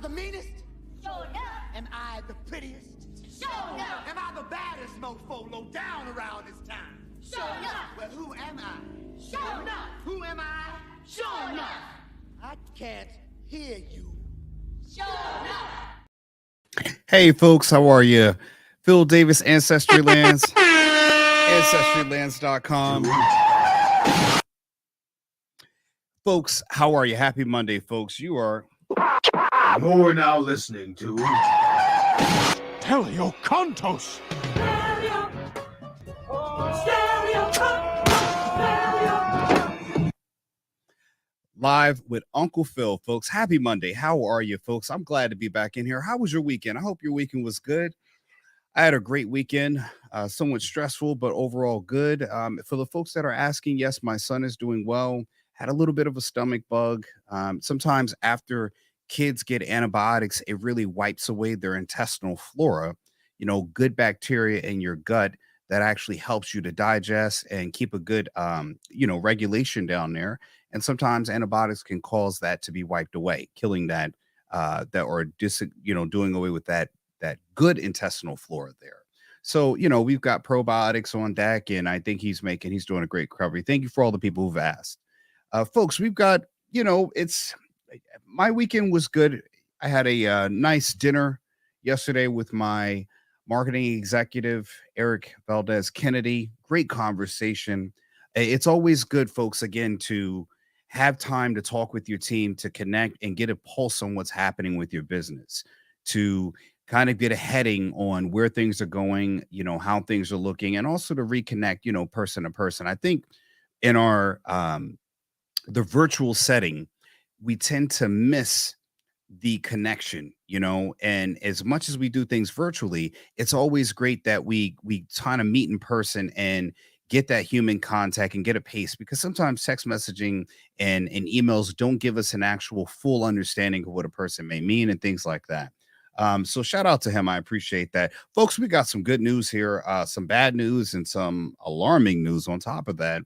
the meanest? Sure enough. Am I the prettiest? Sure enough. Am I the baddest mofo low down around this town? Sure enough. Well, who am I? Sure enough. Who am I? Sure enough. I can't hear you. Sure enough. Hey, folks, how are you? Phil Davis, Ancestrylands, ancestrylands.com. Folks, how are you? Happy Monday, folks. You're now listening to Telio Contos. live with Uncle Phil, folks. Happy Monday. How are you, folks? I'm glad to be back in here. How was your weekend? I hope your weekend was good. I had a great weekend, somewhat stressful, but overall good. For the folks that are asking, yes, my son is doing well. Had a little bit of a stomach bug. Sometimes after kids get antibiotics, it really wipes away their intestinal flora, good bacteria in your gut that actually helps you to digest and keep a good, regulation down there. And sometimes antibiotics can cause that to be wiped away, killing that, doing away with that good intestinal flora there. So, we've got probiotics on deck, and I think he's doing a great recovery. Thank you for all the people who've asked. Folks, we've got, my weekend was good. I had a nice dinner yesterday with my marketing executive, Eric Valdez Kennedy. Great conversation. It's always good, folks, again, to have time to talk with your team, to connect and get a pulse on what's happening with your business, to kind of get a heading on where things are going, how things are looking, and also to reconnect, person to person. I think in our the virtual setting, we tend to miss the connection, and as much as we do things virtually, it's always great that we kind of meet in person and get that human contact and get a pace, because sometimes text messaging and emails don't give us an actual full understanding of what a person may mean and things like that. So shout out to him. I appreciate that. Folks, we got some good news here, some bad news, and some alarming news on top of that.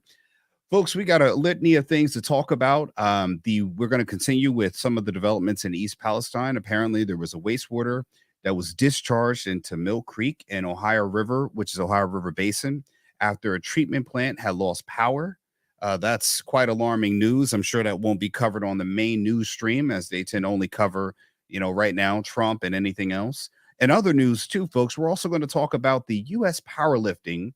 Folks, we got a litany of things to talk about. We're going to continue with some of the developments in East Palestine. Apparently, there was a wastewater that was discharged into Mill Creek and Ohio River, which is Ohio River Basin, after a treatment plant had lost power. That's quite alarming news. I'm sure that won't be covered on the main news stream, as they tend to only cover, right now, Trump and anything else. And other news too, folks, we're also going to talk about the U.S. Powerlifting.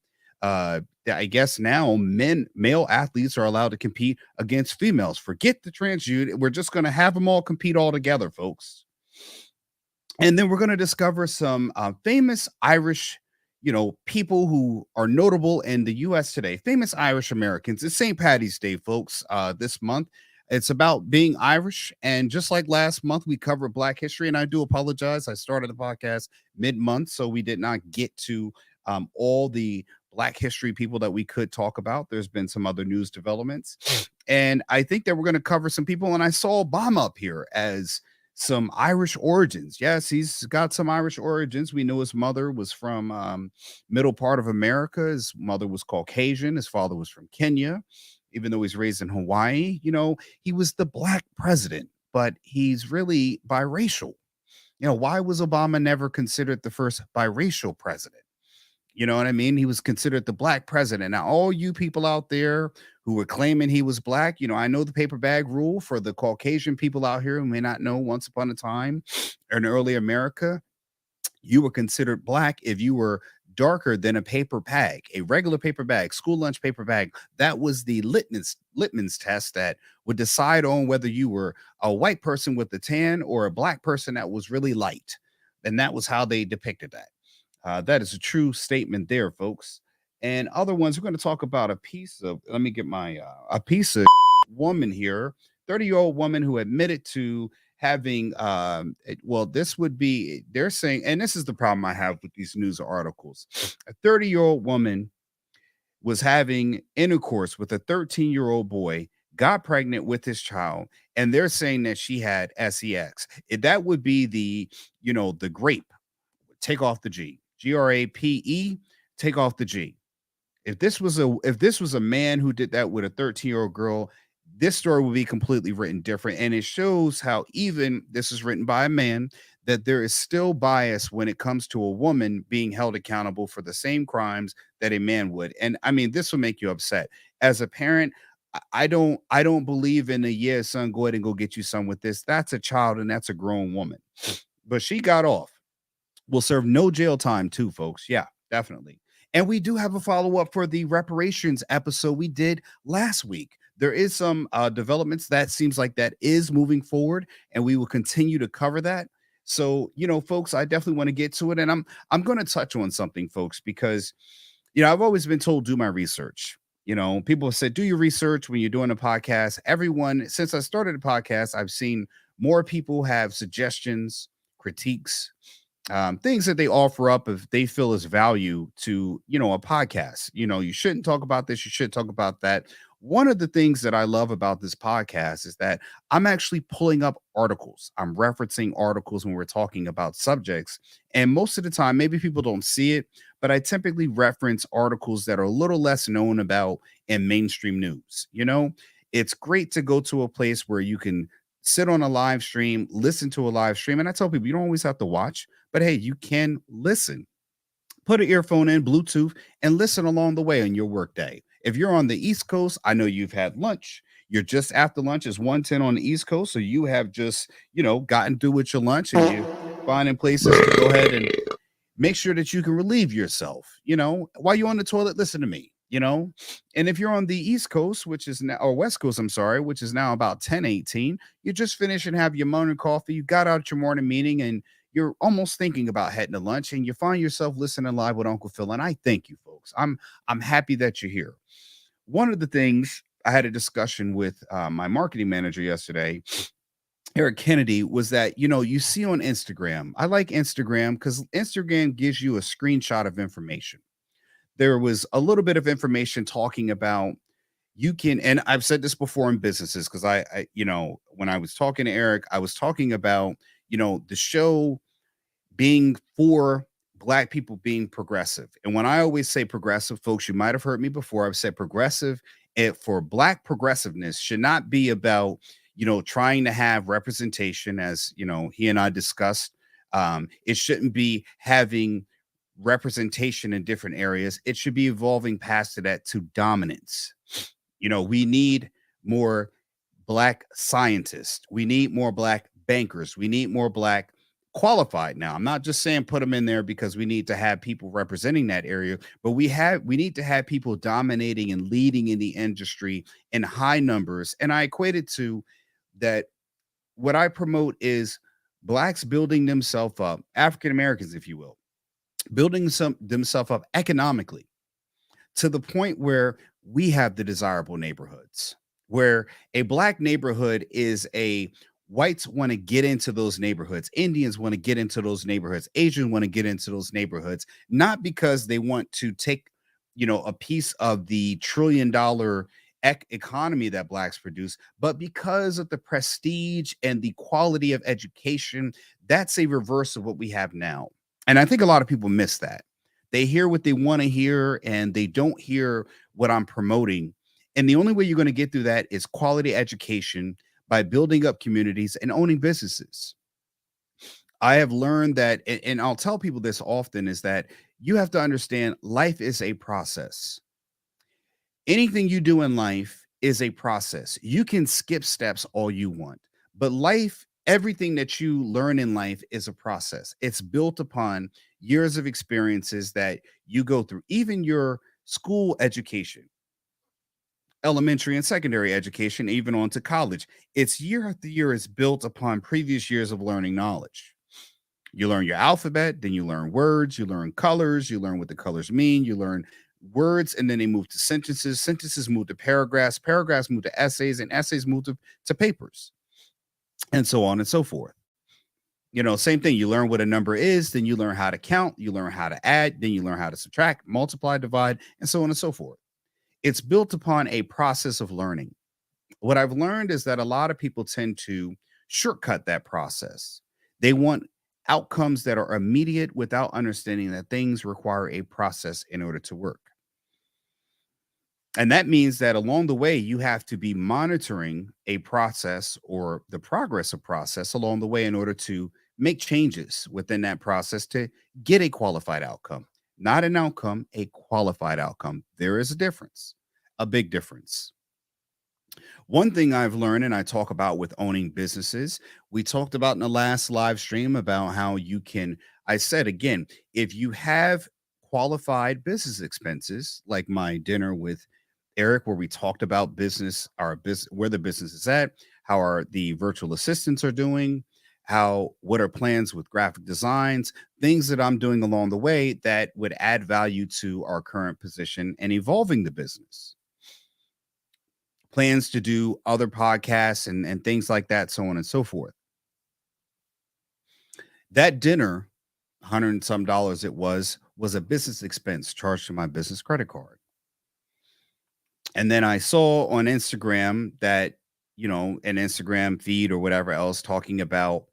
I guess now male athletes are allowed to compete against females. Forget the transgender. We're just going to have them all compete all together, folks. And then we're going to discover some famous Irish, people who are notable in the U.S. today. Famous Irish Americans. It's St. Paddy's Day, folks, this month. It's about being Irish. And just like last month, we covered Black history. And I do apologize. I started the podcast mid-month, so we did not get to all the Black history people that we could talk about. There's been some other news developments. And I think that we're going to cover some people. And I saw Obama up here as some Irish origins. Yes, he's got some Irish origins. We know his mother was from middle part of America. His mother was Caucasian. His father was from Kenya. Even though he's raised in Hawaii, he was the Black president, but he's really biracial. Why was Obama never considered the first biracial president? You know what I mean? He was considered the Black president. Now, all you people out there who were claiming he was Black, I know the paper bag rule for the Caucasian people out here who may not know. Once upon a time in early America, you were considered Black if you were darker than a paper bag, a regular paper bag, school lunch paper bag. That was the litmus test that would decide on whether you were a white person with a tan or a Black person that was really light. And that was how they depicted that. That is a true statement there, folks. And other ones, we're going to talk about a piece of woman here, 30-year-old woman who admitted to having, this would be, they're saying, and this is the problem I have with these news articles. A 30-year-old woman was having intercourse with a 13-year-old boy, got pregnant with his child, and they're saying that she had sex. That would be the grape. Take off the G. Grape, take off the G. If this was a man who did that with a 13-year-old girl, this story will be completely written different. And it shows how, even this is written by a man, that there is still bias when it comes to a woman being held accountable for the same crimes that a man would. And I mean, this will make you upset. As a parent, I don't believe in a, yeah, son, go ahead and go get you some with this. That's a child and that's a grown woman. But she got off. Will serve no jail time too, folks. Yeah, definitely. And we do have a follow-up for the reparations episode we did last week. There is some developments that seems like that is moving forward, and we will continue to cover that. So, folks, I definitely want to get to it. And I'm going to touch on something, folks, because I've always been told do my research. People have said do your research when you're doing a podcast. Everyone, since I started a podcast, I've seen more people have suggestions, critiques, things that they offer up if they feel is value to a podcast. You shouldn't talk about this, you should talk about that. One of the things that I love about this podcast is that I'm actually pulling up articles. I'm referencing articles when we're talking about subjects, and most of the time maybe people don't see it, but I typically reference articles that are a little less known about in mainstream news. It's great to go to a place where you can sit on a live stream, listen to a live stream. And I tell people, you don't always have to watch, but hey, you can listen. Put an earphone in, Bluetooth, and listen along the way on your workday. If you're on the East Coast, I know you've had lunch. You're just after lunch. It's 1:10 on the East Coast. So you have just, gotten through with your lunch, and you're finding places to go ahead and make sure that you can relieve yourself. While you're on the toilet, listen to me. And if you're on the East Coast, which is now, or West Coast, I'm sorry, which is now about 10:18, you just finish and have your morning coffee. You got out your morning meeting and you're almost thinking about heading to lunch, and you find yourself listening live with Uncle Phil. And I thank you, folks. I'm happy that you're here. One of the things, I had a discussion with my marketing manager yesterday, Eric Kennedy, was that, you see on Instagram, I like Instagram because Instagram gives you a screenshot of information. There was a little bit of information talking about you can, and I've said this before in businesses, because I when I was talking to Eric, I was talking about, the show being for Black people being progressive. And when I always say progressive, folks, you might have heard me before. I've said progressive, for Black progressiveness should not be about, trying to have representation, as, he and I discussed. It shouldn't be having representation in different areas. It should be evolving past that to dominance. We need more Black scientists. We need more Black bankers. We need more Black qualified. Now, I'm not just saying put them in there because we need to have people representing that area, but we need to have people dominating and leading in the industry in high numbers. And I equate it to that. What I promote is Blacks building themselves up, African Americans, if you will, building themselves up economically to the point where we have the desirable neighborhoods, where a Black neighborhood is a whites want to get into those neighborhoods. Indians want to get into those neighborhoods. Asians want to get into those neighborhoods, not because they want to take, a piece of the $1 trillion economy that Blacks produce, but because of the prestige and the quality of education. That's a reverse of what we have now. And I think a lot of people miss that. They hear what they want to hear and they don't hear what I'm promoting. And the only way you're going to get through that is quality education, by building up communities and owning businesses. I have learned that, and I'll tell people this often, is that you have to understand life is a process. Anything you do in life is a process. You can skip steps all you want, but life, everything that you learn in life is a process. It's built upon years of experiences that you go through, even your school education, elementary and secondary education, even on to college. It's year after year is built upon previous years of learning knowledge. You learn your alphabet, then you learn words, you learn colors, you learn what the colors mean, you learn words, and then they move to sentences. Sentences move to paragraphs, paragraphs move to essays, and essays move to papers, and so on and so forth. Same thing. You learn what a number is, then you learn how to count, you learn how to add, then you learn how to subtract, multiply, divide, and so on and so forth. It's built upon a process of learning. What I've learned is that a lot of people tend to shortcut that process. They want outcomes that are immediate without understanding that things require a process in order to work. And that means that along the way, you have to be monitoring a process or the progress of process along the way in order to make changes within that process to get a qualified outcome. Not an outcome, a qualified outcome. There is a difference, a big difference. One thing I've learned, and I talk about with owning businesses, we talked about in the last live stream about how you can, I said again, if you have qualified business expenses, like my dinner with Eric, where we talked about business, our business, where the business is at, how are the virtual assistants are doing, how what are plans with graphic designs, things that I'm doing along the way that would add value to our current position and evolving the business. Plans to do other podcasts and things like that, so on and so forth. That dinner, 100 and some dollars it was a business expense charged to my business credit card. And then I saw on Instagram that, an Instagram feed or whatever else talking about,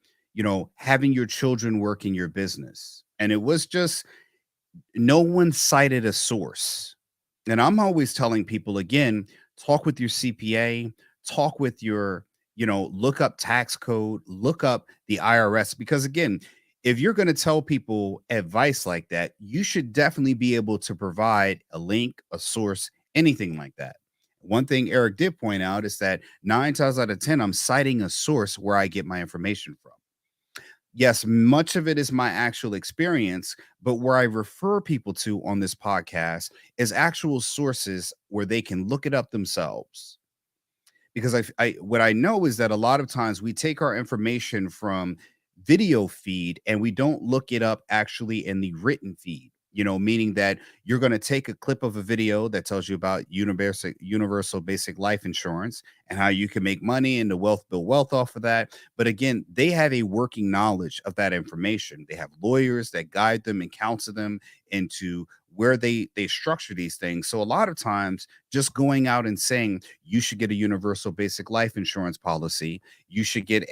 having your children work in your business. And it was just, no one cited a source. And I'm always telling people again, talk with your CPA, talk with your, look up tax code, look up the IRS, because again, if you're going to tell people advice like that, you should definitely be able to provide a link, a source, anything like that. One thing Eric did point out is that 9 times out of 10, I'm citing a source where I get my information from. Yes, much of it is my actual experience, but where I refer people to on this podcast is actual sources where they can look it up themselves. Because what I know is that a lot of times we take our information from video feed and we don't look it up actually in the written feed, meaning that you're going to take a clip of a video that tells you about universal basic life insurance and how you can make money and the build wealth off of that. But again, they have a working knowledge of that information. They have lawyers that guide them and counsel them into where they structure these things. So a lot of times just going out and saying you should get a universal basic life insurance policy, you should get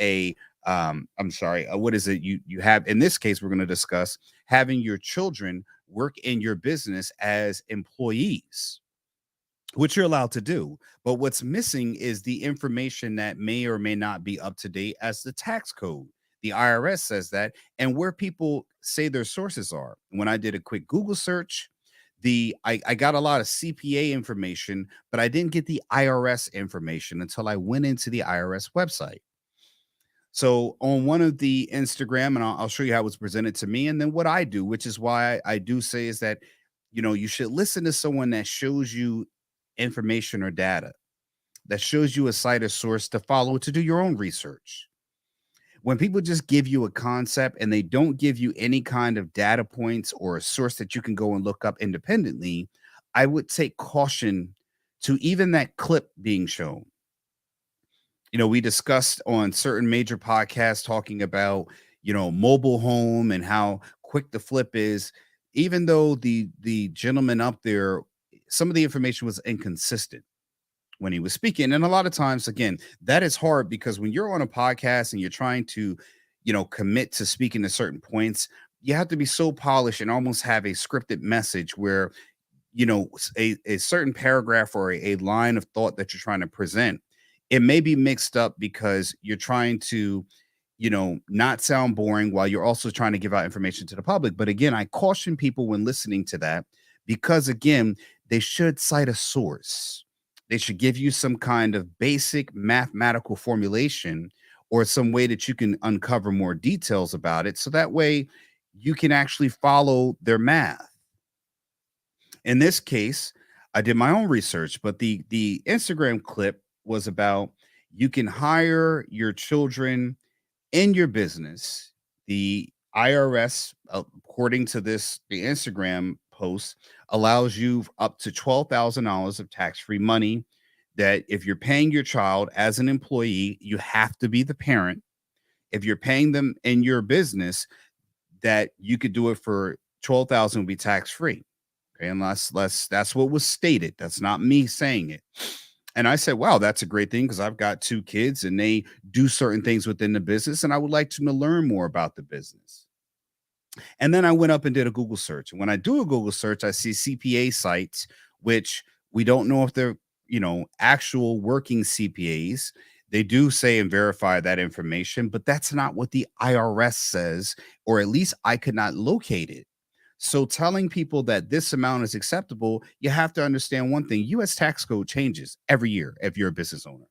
what is it you have, in this case we're going to discuss having your children work in your business as employees, which you're allowed to do. But what's missing is the information that may or may not be up to date as the tax code. The IRS says that, and where people say their sources are. When I did a quick Google search, I got a lot of CPA information, but I didn't get the IRS information until I went into the IRS website. So on one of the Instagram, and I'll show you how it was presented to me, and then what I do, which is why I do say is that, you should listen to someone that shows you information or data, that shows you a site or source to follow, to do your own research. When people just give you a concept and they don't give you any kind of data points or a source that you can go and look up independently, I would take caution to even that clip being shown. We discussed on certain major podcasts talking about, mobile home and how quick the flip is. Even though the gentleman up there, some of the information was inconsistent when he was speaking. And a lot of times, again, that is hard because when you're on a podcast and you're trying to, commit to speaking to certain points, you have to be so polished and almost have a scripted message where, a certain paragraph or a line of thought that you're trying to present, it may be mixed up because you're trying to, not sound boring while you're also trying to give out information to the public. But again, I caution people when listening to that, because again, they should cite a source. They should give you some kind of basic mathematical formulation or some way that you can uncover more details about it. So that way you can actually follow their math. In this case, I did my own research, but the Instagram clip was about you can hire your children in your business. The IRS, according to the Instagram post, allows you up to $12,000 of tax-free money that if you're paying your child as an employee, you have to be the parent. If you're paying them in your business, that you could do it for 12,000 would be tax-free. Okay, unless that's what was stated. That's not me saying it. And I said, wow, that's a great thing because I've got 2 kids and they do certain things within the business and I would like to learn more about the business. And then I went up and did a Google search. And when I do a Google search, I see CPA sites, which We don't know if they're, actual working CPAs. They do say and verify that information, but that's not what the IRS says, or at least I could not locate it. So telling people that this amount is acceptable, you have to understand one thing. US tax code changes every year if you're a business owner.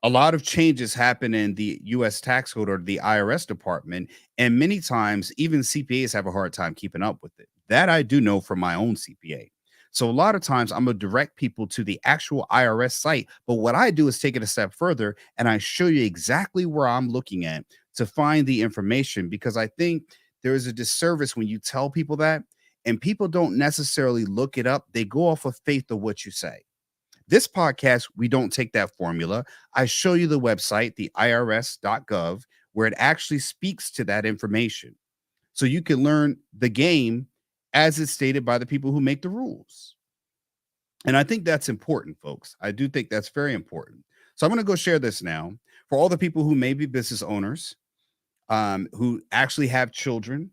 A lot of changes happen in the US tax code or the IRS department, and many times even CPAs have a hard time keeping up with it. That I do know from my own CPA. So a lot of times I'm gonna direct people to the actual IRS site, but what I do is take it a step further and I show you exactly where I'm looking at to find the information, because I think there is a disservice when you tell people that and people don't necessarily look it up. They go off of faith of what you say. This podcast, we don't take that formula. I show you the website, the irs.gov, where it actually speaks to that information. So you can learn the game as it's stated by the people who make the rules. And I think that's important, folks. I do think that's very important. So I'm going to go share this now for all the people who may be business owners, who actually have children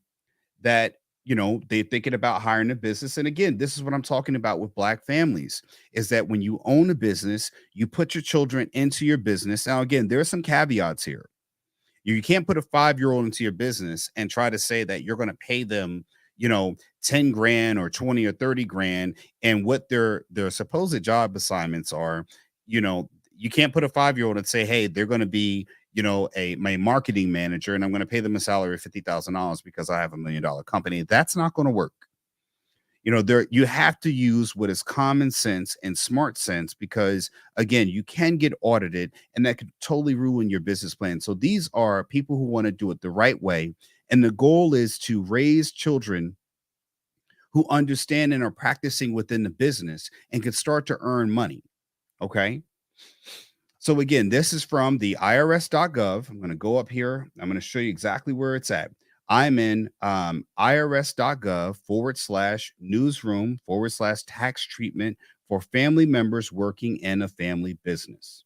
that, they're thinking about hiring a business. And again, this is what I'm talking about with Black families, is that when you own a business, you put your children into your business. Now, again, there are some caveats here. You can't put a 5-year-old into your business and try to say that you're going to pay them, 10 grand or 20 or 30 grand. And what their supposed job assignments are, you can't put a 5-year-old and say, hey, they're going to be, my marketing manager, and I'm going to pay them a salary of $50,000 because I have $1 million company. That's not going to work. You have to use what is common sense and smart sense, because again, you can get audited and that could totally ruin your business plan. So these are people who want to do it the right way. And the goal is to raise children who understand and are practicing within the business and can start to earn money. Okay. So again, this is from the irs.gov. I'm going to go up here. I'm going to show you exactly where it's at. I'm in irs.gov/newsroom/tax treatment for family members working in a family business.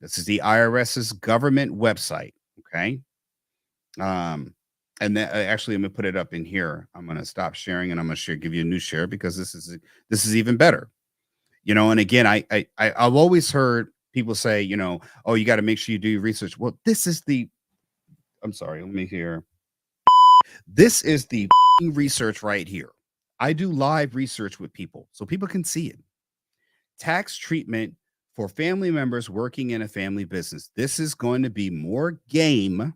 This is the IRS's government website. Okay. And that, actually, I'm going to put it up in here. I'm going to stop sharing and I'm going to give you a new share, because this is even better. And again, I've always heard people say, oh, you got to make sure you do your research. Well, this is the research right here. I do live research with people so people can see it. Tax treatment for family members working in a family business. This is going to be more game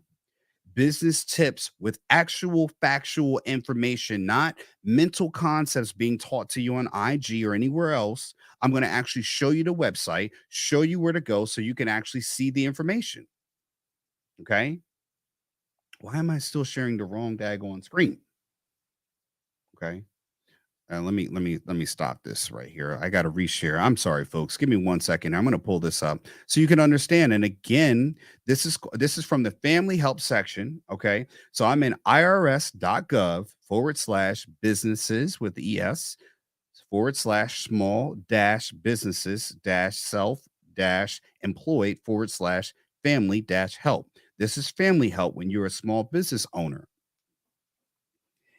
business tips with actual factual information, not mental concepts being taught to you on IG or anywhere else. I'm going to actually show you the website, show you where to go so you can actually see the information. Okay. Why am I still sharing the wrong daggone screen? Okay. Let me stop this right here. I got to reshare. I'm sorry, folks. Give me 1 second. I'm going to pull this up so you can understand. And again, this is from the family help section. Okay. So I'm in irs.gov/businesses with the ES /small-business-self-employed/family-help. This is family help when you're a small business owner.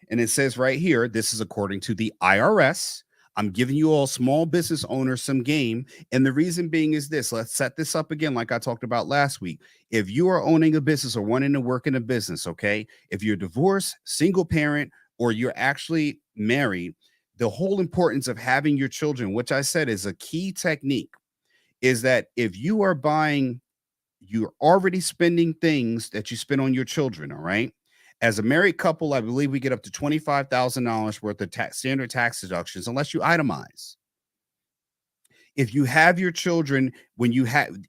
And it says right here, this is according to the IRS. I'm giving you all small business owners some game. And the reason being is this. Let's set this up again, like I talked about last week. If you are owning a business or wanting to work in a business, okay, if you're divorced, single parent, or you're actually married, the whole importance of having your children, which I said is a key technique, is that if you are buying, you're already spending things that you spend on your children, all right? As a married couple, I believe we get up to $25,000 worth of standard tax deductions, unless you itemize. If you have your children,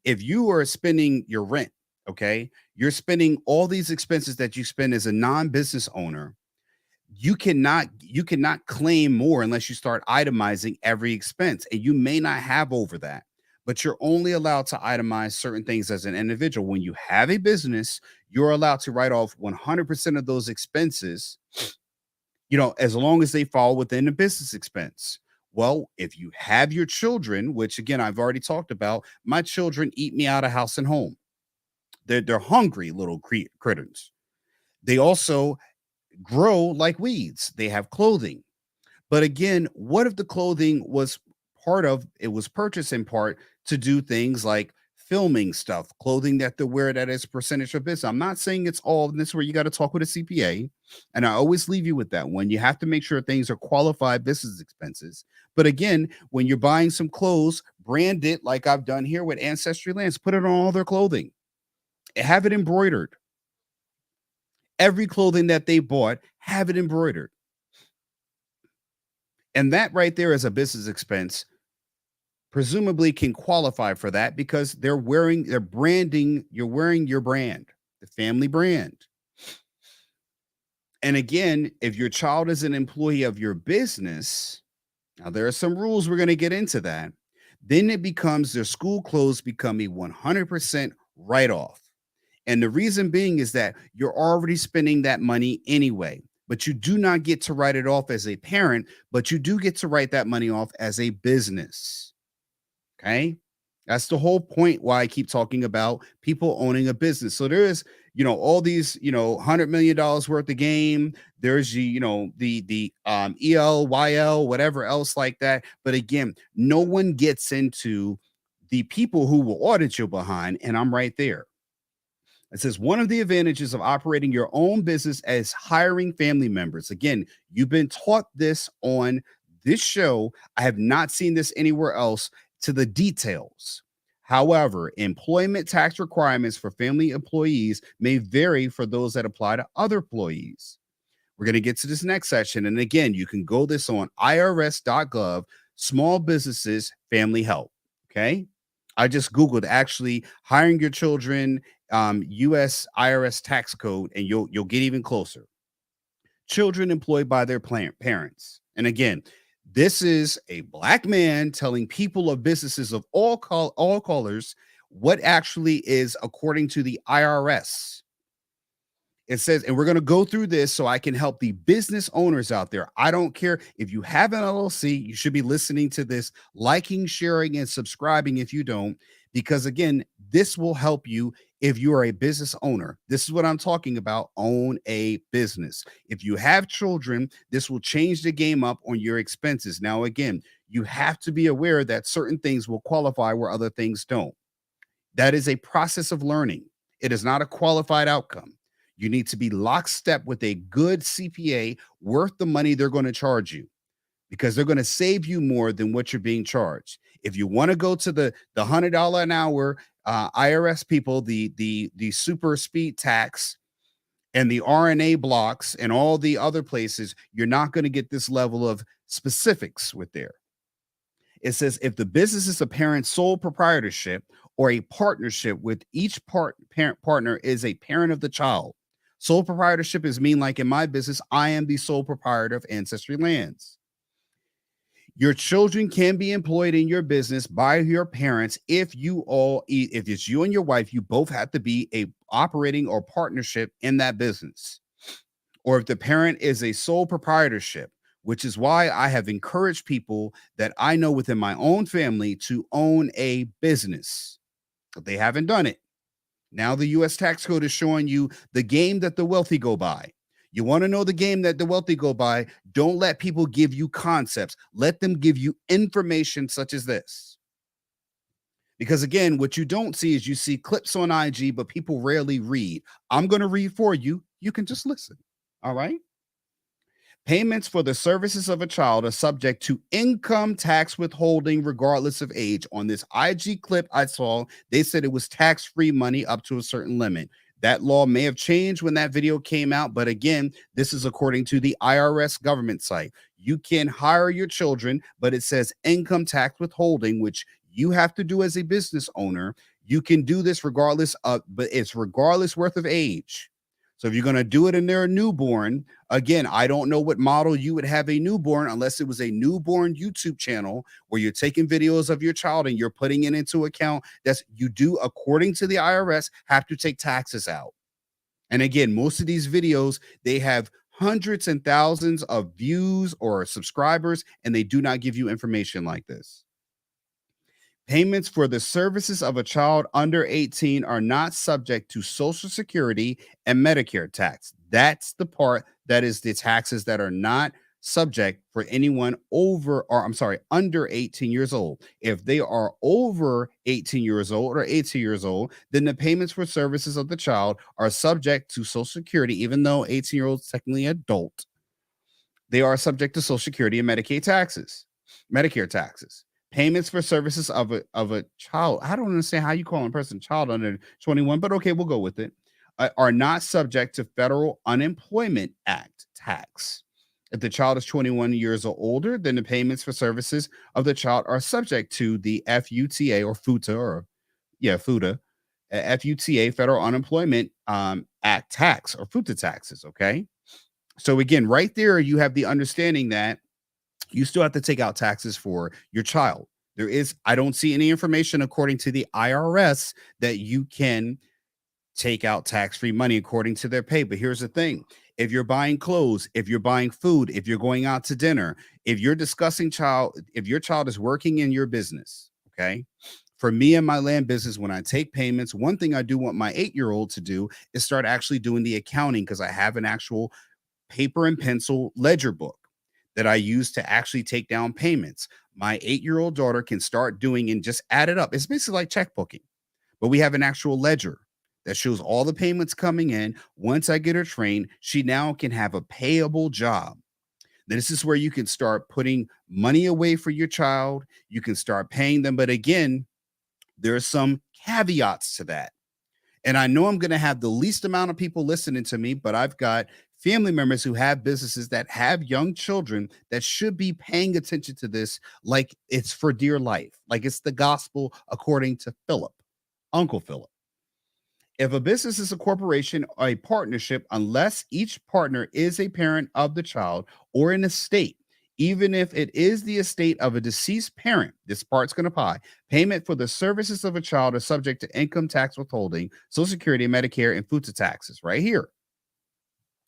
if you are spending your rent, okay, you're spending all these expenses that you spend as a non-business owner, you cannot claim more unless you start itemizing every expense, and you may not have over that. But you're only allowed to itemize certain things as an individual. When you have a business, you're allowed to write off 100% of those expenses, as long as they fall within the business expense. Well, if you have your children, which again, I've already talked about, my children eat me out of house and home. They're hungry little critters. They also grow like weeds. They have clothing. But again, what if the clothing was it was purchased in part to do things like filming stuff, clothing that they wear that is percentage of business. I'm not saying it's all, and this is where you got to talk with a CPA. And I always leave you with that one. You have to make sure things are qualified business expenses. But again, when you're buying some clothes, brand it like I've done here with Ancestrylands, put it on all their clothing, have it embroidered. Every clothing that they bought, have it embroidered. And that right there is a business expense, presumably can qualify for that because they're branding, you're wearing your brand, the family brand. And again, if your child is an employee of your business, now there are some rules, we're going to get into that. Then it becomes their school clothes become a 100% write-off. And the reason being is that you're already spending that money anyway, but you do not get to write it off as a parent, but you do get to write that money off as a business. Okay. That's the whole point why I keep talking about people owning a business. So there is, all these, $100 million worth of game. There's the ELYL, whatever else like that. But again, no one gets into the people who will audit you behind. And I'm right there. It says one of the advantages of operating your own business is hiring family members. Again, you've been taught this on this show. I have not seen this anywhere else to the details. However, employment tax requirements for family employees may vary for those that apply to other employees. We're going to get to this next section. And again, you can go this on irs.gov, small businesses, family help. Okay. I just Googled actually hiring your children, US IRS tax code, and you'll get even closer. Children employed by their parents. And again, this is a Black man telling people of businesses of all colors what actually is according to the IRS. It says, and we're going to go through this so I can help the business owners out there. I don't care if you have an LLC, you should be listening to this, liking, sharing, and subscribing if you don't, because again, this will help you if you are a business owner. This is what I'm talking about. Own a business. If you have children, this will change the game up on your expenses. Now, again, you have to be aware that certain things will qualify where other things don't. That is a process of learning. It is not a qualified outcome. You need to be lockstep with a good CPA worth the money they're going to charge you, because they're going to save you more than what you're being charged. If you want to go to the $100 an hour IRS people, the super speed tax and the RNA blocks and all the other places, you're not going to get this level of specifics with there. It says if the business is a parent's sole proprietorship or a partnership with each parent partner is a parent of the child. Sole proprietorship is mean like in my business, I am the sole proprietor of Ancestrylands. Your children can be employed in your business by your parents if it's you and your wife, you both have to be a operating or partnership in that business. Or if the parent is a sole proprietorship, which is why I have encouraged people that I know within my own family to own a business. But they haven't done it. Now the U.S. tax code is showing you the game that the wealthy go by. You want to know the game that the wealthy go by? Don't let people give you concepts. Let them give you information such as this. Because again, what you don't see is you see clips on IG, but people rarely read. I'm going to read for you. You can just listen. All right. Payments for the services of a child are subject to income tax withholding regardless of age. On this IG clip I saw, they said it was tax-free money up to a certain limit. That law may have changed when that video came out, but again, this is according to the IRS government site. You can hire your children, but it says income tax withholding, which you have to do as a business owner. You can do this regardless of, but it's regardless worth of age. So if you're going to do it and they're a newborn, again, I don't know what model you would have a newborn unless it was a newborn YouTube channel where you're taking videos of your child and you're putting it into account. That's you do, according to the IRS, have to take taxes out. And again, most of these videos, they have hundreds and thousands of views or subscribers, and they do not give you information like this. Payments for the services of a child under 18 are not subject to Social Security and Medicare tax. That's the part that is the taxes that are not subject for anyone under 18 years old. If they are over 18 years old or 18 years old, then the payments for services of the child are subject to Social Security, even though 18-year-olds technically adult. They are subject to Social Security and Medicare taxes. Payments for services of a child. I don't understand how you call a person child under 21, but okay, we'll go with it. Are not subject to Federal Unemployment Act tax. If the child is 21 years or older, then the payments for services of the child are subject to the FUTA or FUTA, FUTA, Federal Unemployment Act tax or FUTA taxes. Okay. So again, right there, you have the understanding that you still have to take out taxes for your child. I don't see any information according to the IRS that you can take out tax-free money according to their pay. But here's the thing. If you're buying clothes, if you're buying food, if you're going out to dinner, if your child is working in your business, okay? For me and my land business, when I take payments, one thing I do want my 8-year-old to do is start actually doing the accounting, because I have an actual paper and pencil ledger book that I use to actually take down payments. My 8-year-old daughter can start doing and just add it up. It's basically like checkbooking, but we have an actual ledger that shows all the payments coming in. Once I get her trained, she now can have a payable job. This is where you can start putting money away for your child. You can start paying them. But again, there are some caveats to that. And I know I'm going to have the least amount of people listening to me, but I've got family members who have businesses that have young children that should be paying attention to this like it's for dear life, like it's the gospel according to Uncle Philip. If a business is a corporation or a partnership, unless each partner is a parent of the child or an estate, even if it is the estate of a deceased parent, this part's going to apply. Payment for the services of a child is subject to income tax withholding, Social Security, Medicare, and FUTA taxes right here.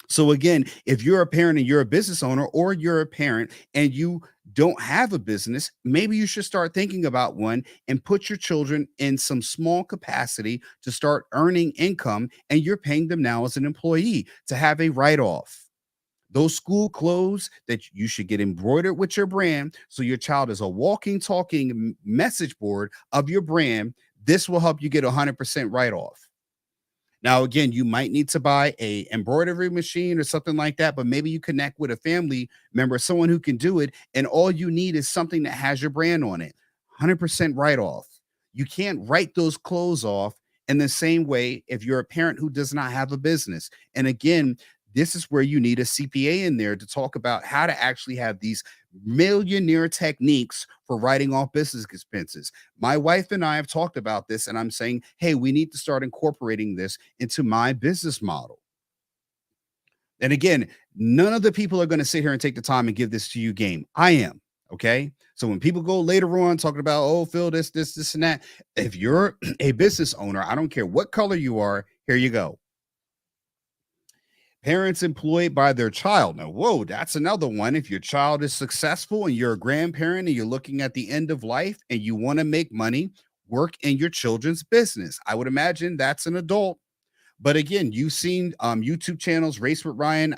So again, if you're a parent and you're a business owner, or you're a parent and you don't have a business, maybe you should start thinking about one and put your children in some small capacity to start earning income, and you're paying them now as an employee to have a write-off. Those school clothes that you should get embroidered with your brand, so your child is a walking, talking message board of your brand. This will help you get 100% write-off. Now, again, you might need to buy a embroidery machine or something like that, but maybe you connect with a family member, someone who can do it, and all you need is something that has your brand on it. 100% write-off. You can't write those clothes off in the same way if you're a parent who does not have a business. And again, this is where you need a CPA in there to talk about how to actually have these millionaire techniques for writing off business expenses. My wife and I have talked about this, and I'm saying, hey, we need to start incorporating this into my business model. And again, none of the people are going to sit here and take the time and give this to you game. I am. Okay. So when people go later on talking about, oh, Phil, this, and that, if you're a business owner, I don't care what color you are, here you go. Parents employed by their child. Now, whoa, that's another one. If your child is successful and you're a grandparent and you're looking at the end of life and you want to make money, work in your children's business. I would imagine that's an adult. But again, you've seen YouTube channels, Race with Ryan.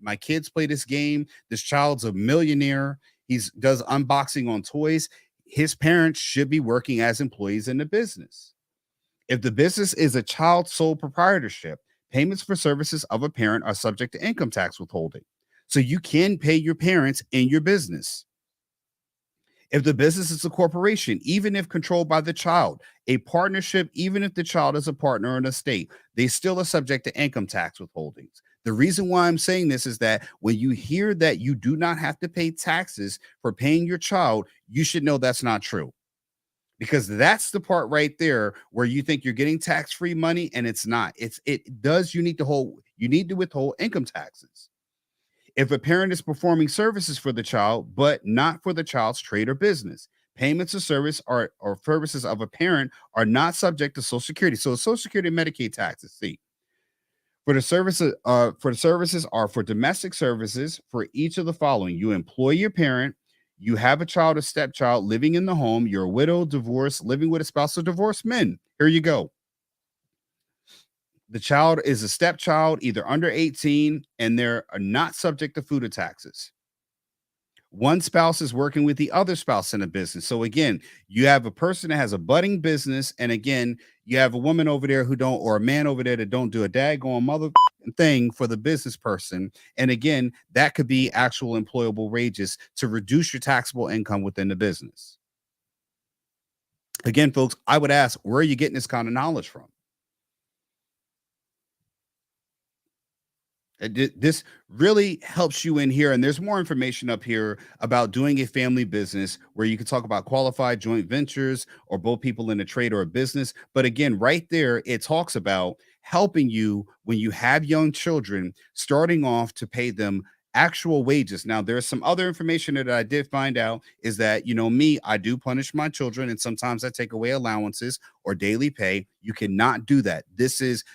My kids play this game. This child's a millionaire. He does unboxing on toys. His parents should be working as employees in the business. If the business is a child sole proprietorship, payments for services of a parent are subject to income tax withholding. So you can pay your parents in your business. If the business is a corporation, even if controlled by the child, a partnership, even if the child is a partner in a state, they still are subject to income tax withholdings. The reason why I'm saying this is that when you hear that you do not have to pay taxes for paying your child, you should know that's not true. Because that's the part right there where you think you're getting tax-free money, and it's not. You need to withhold income taxes. If a parent is performing services for the child, but not for the child's trade or business, payments of service or services of a parent are not subject to Social Security. So Social Security and Medicaid taxes. See, for the services are for domestic services for each of the following: you employ your parent, you have a child or stepchild living in the home, you're a widow, divorced, living with a spouse, or divorced men. Here you go. The child is a stepchild, either under 18, and they're not subject to FUTA taxes. one spouse is working with the other spouse in a business. So again, you have a person that has a budding business, and again, you have a woman over there who don't, or a man over there that don't do a daggone mother thing for the business person. And again, that could be actual employable wages to reduce your taxable income within the business. Again, folks, I would ask, where are you getting this kind of knowledge from? This really helps you in here. And there's more information up here about doing a family business where you can talk about qualified joint ventures or both people in a trade or a business. But again, right there, it talks about helping you when you have young children, starting off to pay them actual wages. Now, there's some other information that I did find out is that, me, I do punish my children, and sometimes I take away allowances or daily pay. You cannot do that.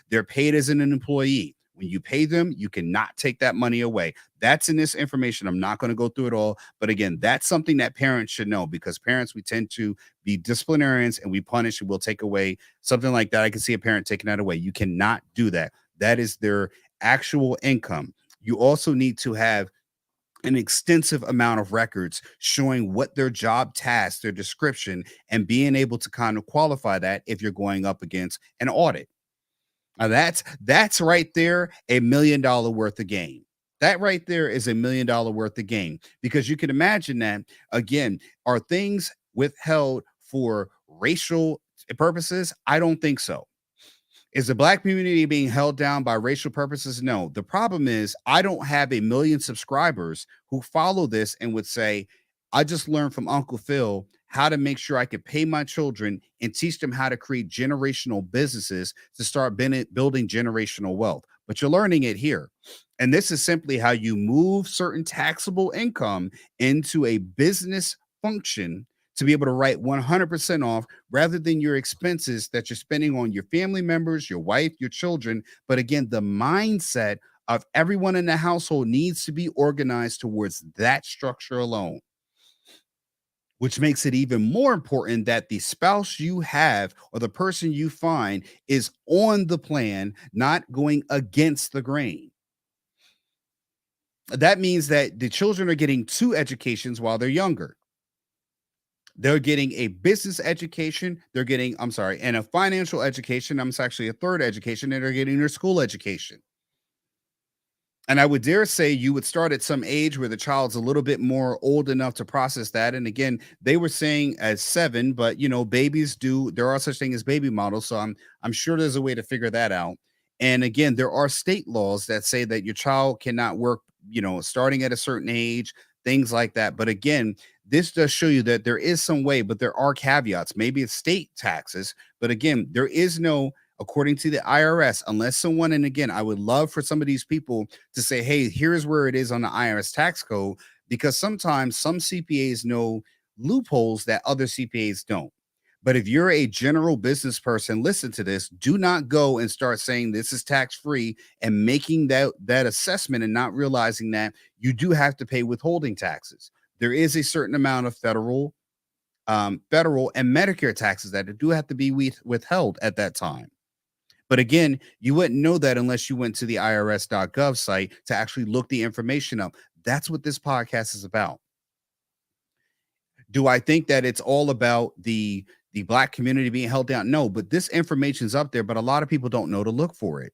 They're paid as an employee. When you pay them, you cannot take that money away. That's in this information. I'm not going to go through it all. But again, that's something that parents should know, because parents, we tend to be disciplinarians and we punish and we'll take away something like that. I can see a parent taking that away. You cannot do that. That is their actual income. You also need to have an extensive amount of records showing what their job task, their description, and being able to kind of qualify that if you're going up against an audit. Now that's right there $1 million worth of gain. That right there is $1 million worth of gain, because you can imagine that, again, are things withheld for racial purposes? I don't think so. Is the Black community being held down by racial purposes? No. The problem is I don't have 1 million subscribers who follow this and would say, I just learned from Uncle Phil how to make sure I could pay my children and teach them how to create generational businesses to start building generational wealth. But you're learning it here. And this is simply how you move certain taxable income into a business function to be able to write 100% off, rather than your expenses that you're spending on your family members, your wife, your children. But again, the mindset of everyone in the household needs to be organized towards that structure alone, which makes it even more important that the spouse you have or the person you find is on the plan, not going against the grain. That means that the children are getting 2 educations while they're younger. They're getting a business education. They're getting, and a financial education. It's actually a 3rd education, and they're getting their school education. And I would dare say you would start at some age where the child's a little bit more old enough to process that. And again, they were saying as 7, but babies there are such things as baby models. So I'm sure there's a way to figure that out. And again, there are state laws that say that your child cannot work, starting at a certain age, things like that. But again, this does show you that there is some way, but there are caveats. Maybe it's state taxes, but again, there is no, according to the IRS, unless someone, and again, I would love for some of these people to say, hey, here's where it is on the IRS tax code, because sometimes some CPAs know loopholes that other CPAs don't. But if you're a general business person, listen to this. Do not go and start saying this is tax-free and making that assessment and not realizing that you do have to pay withholding taxes. There is a certain amount of federal and Medicare taxes that do have to be withheld at that time. But again, you wouldn't know that unless you went to the irs.gov site to actually look the information up. That's what this podcast is about. Do I think that it's all about the Black community being held down? No, but this information is up there, but a lot of people don't know to look for it.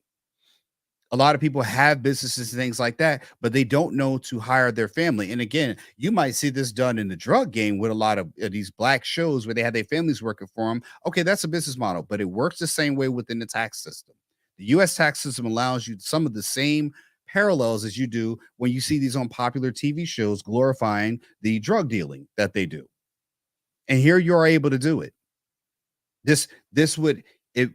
A lot of people have businesses and things like that, but they don't know to hire their family. And again, you might see this done in the drug game with a lot of these Black shows where they have their families working for them. Okay, that's a business model, but it works the same way within the tax system. The U.S. tax system allows you some of the same parallels as you do when you see these on popular TV shows glorifying the drug dealing that they do. And here you are able to do it.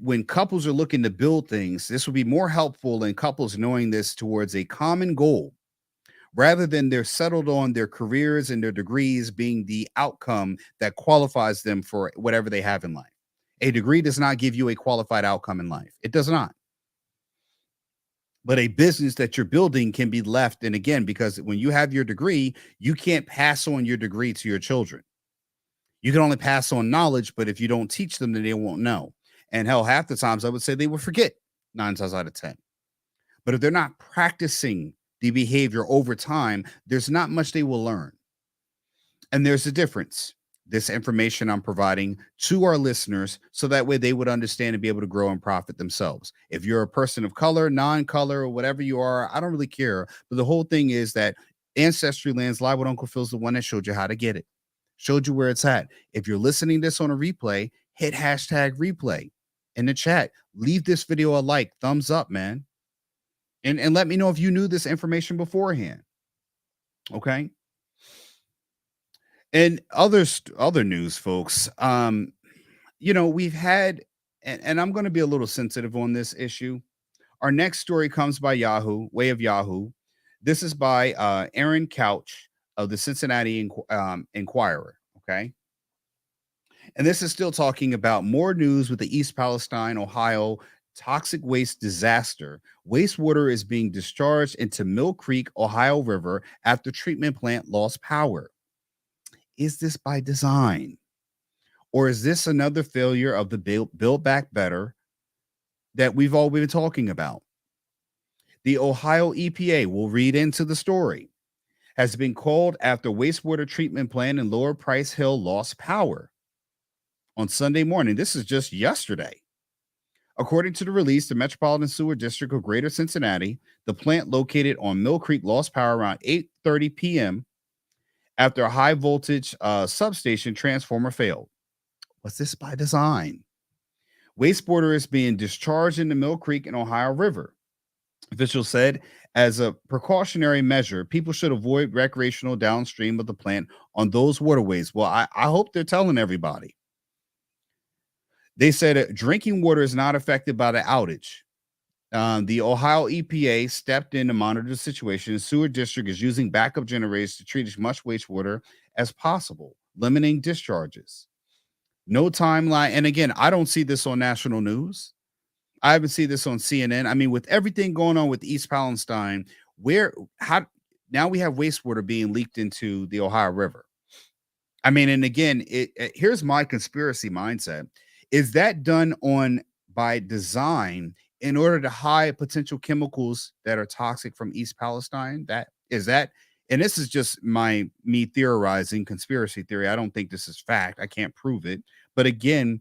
When couples are looking to build things, this would be more helpful in couples knowing this towards a common goal, rather than they're settled on their careers and their degrees being the outcome that qualifies them for whatever they have in life. A degree does not give you a qualified outcome in life. It does not. But a business that you're building can be left. And again, because when you have your degree, you can't pass on your degree to your children. You can only pass on knowledge, but if you don't teach them, then they won't know. And hell, half the times I would say they will forget 9 times out of 10. But if they're not practicing the behavior over time, there's not much they will learn. And there's a difference. This information I'm providing to our listeners so that way they would understand and be able to grow and profit themselves. If you're a person of color, non-color, or whatever you are, I don't really care. But the whole thing is that Ancestrylands Live with Uncle Phil's the one that showed you how to get it, showed you where it's at. If you're listening this on a replay, hit hashtag replay in the chat. Leave this video a like, thumbs up, man. And let me know if you knew this information beforehand. Okay. And other news, folks. We've had, and I'm going to be a little sensitive on this issue. Our next story comes by Yahoo, Way of Yahoo. This is by Aaron Couch of the Cincinnati Enquirer. Okay. And this is still talking about more news with the East Palestine, Ohio toxic waste disaster. Wastewater is being discharged into Mill Creek, Ohio River after treatment plant lost power. Is this by design? Or is this another failure of the Build Back Better that we've all been talking about? The Ohio EPA, will read into the story, has been called after wastewater treatment plant in Lower Price Hill lost power on Sunday morning. This is just yesterday. According to the release, the Metropolitan Sewer District of Greater Cincinnati, the plant located on Mill Creek lost power around 8:30 p.m. after a high voltage substation transformer failed. Was this by design? Wastewater is being discharged into Mill Creek and Ohio River. Officials said, as a precautionary measure, people should avoid recreational downstream of the plant on those waterways. Well, I hope they're telling everybody. They said drinking water is not affected by the outage. The Ohio EPA stepped in to monitor the situation. The sewer district is using backup generators to treat as much wastewater as possible, limiting discharges. No timeline. And again, I don't see this on national news. I haven't seen this on CNN. I mean, with everything going on with East Palestine, now we have wastewater being leaked into the Ohio River. I mean, and again, here's my conspiracy mindset. Is that done by design in order to hide potential chemicals that are toxic from East Palestine? And this is just me theorizing conspiracy theory. I don't think this is fact. I can't prove it. But again,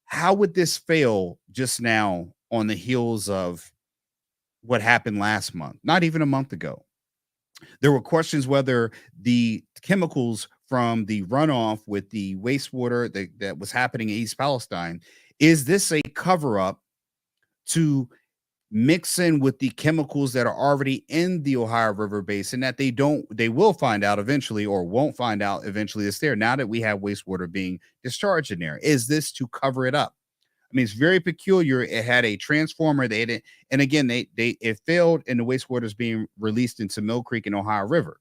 how would this fail just now on the heels of what happened last month? Not even a month ago. There were questions whether the chemicals from the runoff with the wastewater that was happening in East Palestine, is this a cover-up to mix in with the chemicals that are already in the Ohio River Basin that they will find out eventually, or won't find out eventually it's there now that we have wastewater being discharged in there? Is this to cover it up? I mean, it's very peculiar. It had a transformer. And again, it failed, and the wastewater is being released into Mill Creek and Ohio River.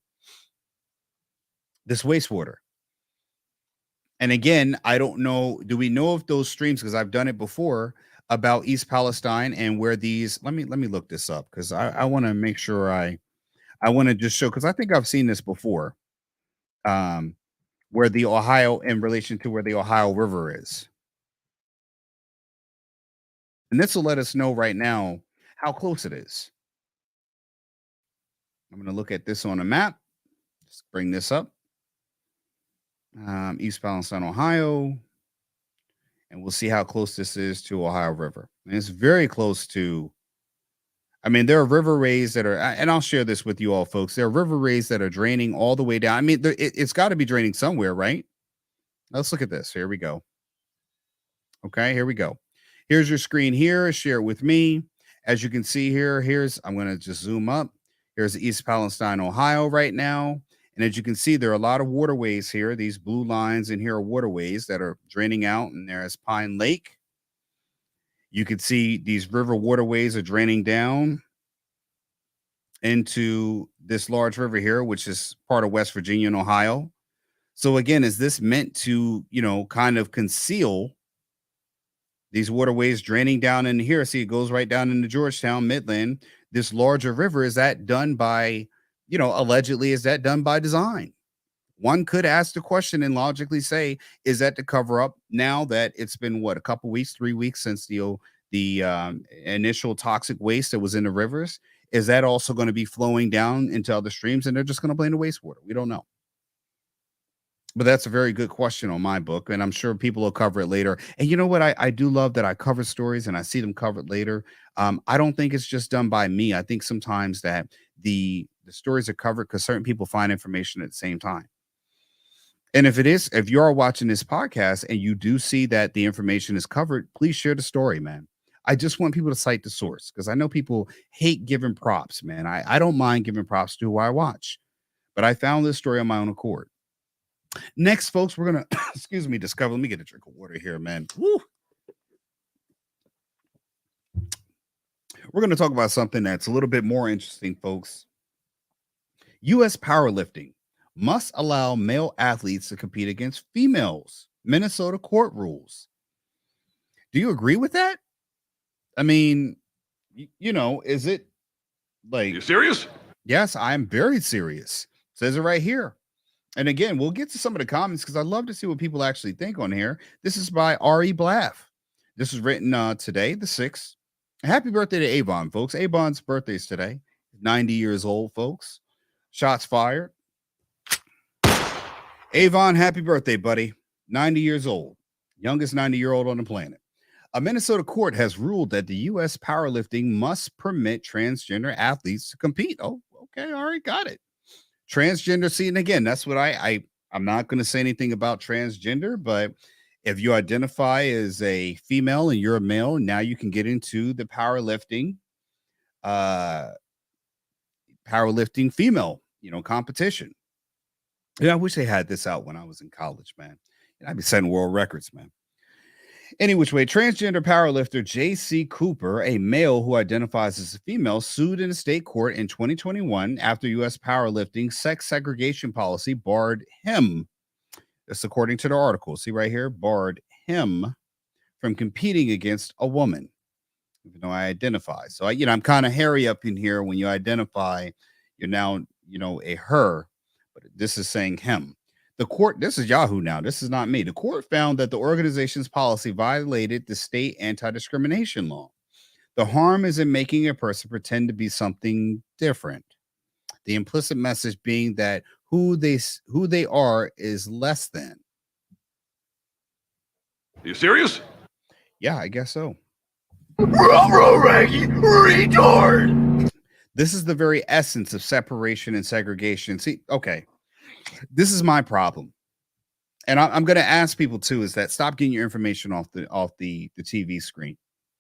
This wastewater. And again, I don't know. Do we know if those streams, because I've done it before, about East Palestine and where these, let me look this up, because I want to make sure I want to just show, because I think I've seen this before, where the Ohio, in relation to where the Ohio River is. And this will let us know right now how close it is. I'm going to look at this on a map. Just bring this up. East Palestine, Ohio. And we'll see how close this is to Ohio River. And it's very close to, I mean, there are riverways that are, and I'll share this with you all, folks. There are riverways that are draining all the way down. I mean, it's got to be draining somewhere, right? Let's look at this. Here we go. Okay, here we go. Here's your screen here. Share it with me. As you can see here, I'm going to just zoom up. Here's East Palestine, Ohio right now. And as you can see, there are a lot of waterways here. These blue lines in here are waterways that are draining out. And there's Pine Lake. You can see these river waterways are draining down into this large river here, which is part of West Virginia and Ohio. So again, is this meant to, kind of conceal these waterways draining down in here? See, it goes right down into Georgetown, Midland. This larger river, is that done by, allegedly, is that done by design? One could ask the question and logically say, is that to cover up now that it's been, a couple weeks, 3 weeks since the initial toxic waste that was in the rivers? Is that also going to be flowing down into other streams, and they're just going to blame the wastewater? We don't know. But that's a very good question on my book, and I'm sure people will cover it later. And you know what? I do love that I cover stories and I see them covered later. I don't think it's just done by me. I think sometimes that the stories are covered because certain people find information at the same time. And if it is, if you are watching this podcast and you do see that the information is covered, please share the story, man. I just want people to cite the source because I know people hate giving props, man. I don't mind giving props to who I watch, but I found this story on my own accord. Next, folks, we're gonna excuse me, discover. Let me get a drink of water here, man. Woo. We're gonna talk about something that's a little bit more interesting, folks. U.S. powerlifting must allow male athletes to compete against females. Minnesota court rules. Do you agree with that? I mean, is it like You serious? Yes, I'm very serious. Says it right here. And again, we'll get to some of the comments because I'd love to see what people actually think on here. This is by R.E. Blaff. This was written today, the 6th. Happy birthday to Avon, folks. Avon's birthday is today. 90 years old, folks. Shots fired. Avon, happy birthday, buddy. 90 years old. Youngest 90-year-old on the planet. A Minnesota court has ruled that the U.S. powerlifting must permit transgender athletes to compete. Oh, okay. All right. Got it. Transgender, see, and again, that's what I'm not going to say anything about transgender, but if you identify as a female and you're a male, now you can get into the powerlifting female, competition. Yeah, I wish they had this out when I was in college, man. I'd be setting world records, man. Any which way, transgender powerlifter J.C. Cooper, a male who identifies as a female, sued in a state court in 2021 after U.S. powerlifting sex segregation policy barred him. That's according to the article. See right here, barred him from competing against a woman, even though I identify. So, I'm kind of hairy up in here. When you identify, you're now, a her, but this is saying him. The court, this is Yahoo now. This is not me. The court found that the organization's policy violated the state anti-discrimination law. The harm is in making a person pretend to be something different. The implicit message being that who they are is less than. You serious? Yeah, I guess so. Retard. This is the very essence of separation and segregation. See, okay. This is my problem, and I'm going to ask people too: is that stop getting your information off the TV screen?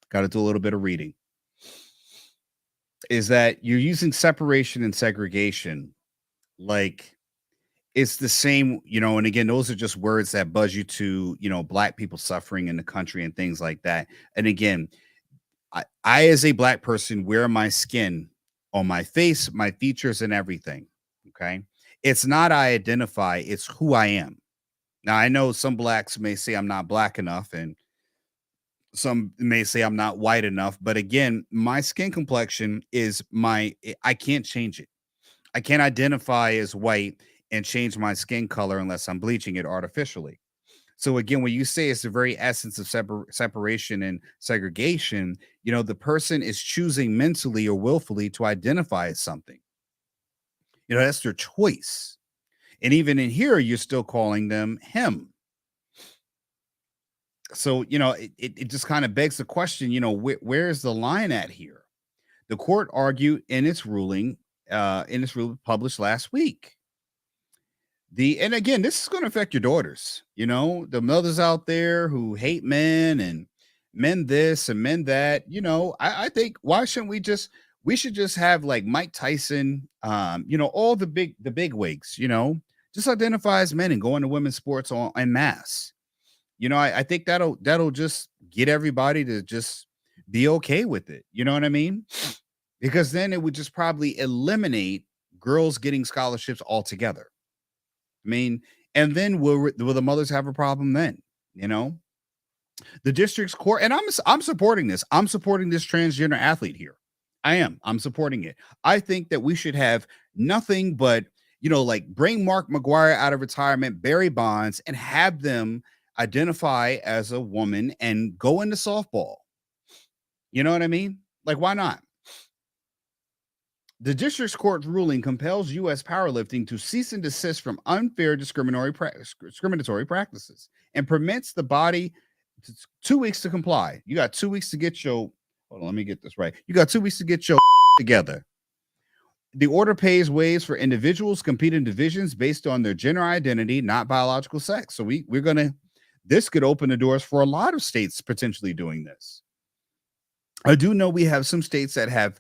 Got to do a little bit of reading. Is that you're using separation and segregation like it's the same, and again, those are just words that buzz you to, black people suffering in the country and things like that. And again, I as a black person wear my skin on my face, my features, and everything. Okay. It's not I identify, it's who I am. Now, I know some blacks may say I'm not black enough, and some may say I'm not white enough. But again, my skin complexion is I can't change it. I can't identify as white and change my skin color unless I'm bleaching it artificially. So again, when you say it's the very essence of separation and segregation, the person is choosing mentally or willfully to identify as something. That's their choice. And even in here, you're still calling them him. So, it just kind of begs the question, where's the line at here? The court argued in its ruling published last week. And again, this is going to affect your daughters, the mothers out there who hate men and men this and men that, I think why shouldn't we should just have like Mike Tyson, all the big wigs, just identify as men and go into women's sports en masse. I think that'll just get everybody to just be okay with it. You know what I mean? Because then it would just probably eliminate girls getting scholarships altogether. I mean, and then will the mothers have a problem then? The district's court, and I'm supporting this. I'm supporting this transgender athlete here. I am. I'm supporting it. I think that we should have nothing but, like bring Mark McGuire out of retirement, Barry Bonds, and have them identify as a woman and go into softball. You know what I mean? Like, why not? The district court ruling compels U.S. powerlifting to cease and desist from unfair discriminatory practices and permits the body 2 weeks to comply. You got 2 weeks to get your, hold on, let me get this right. You got 2 weeks to get your together. The order pays ways for individuals compete in divisions based on their gender identity, not biological sex. So we're going to, this could open the doors for a lot of states potentially doing this. I do know we have some states that have,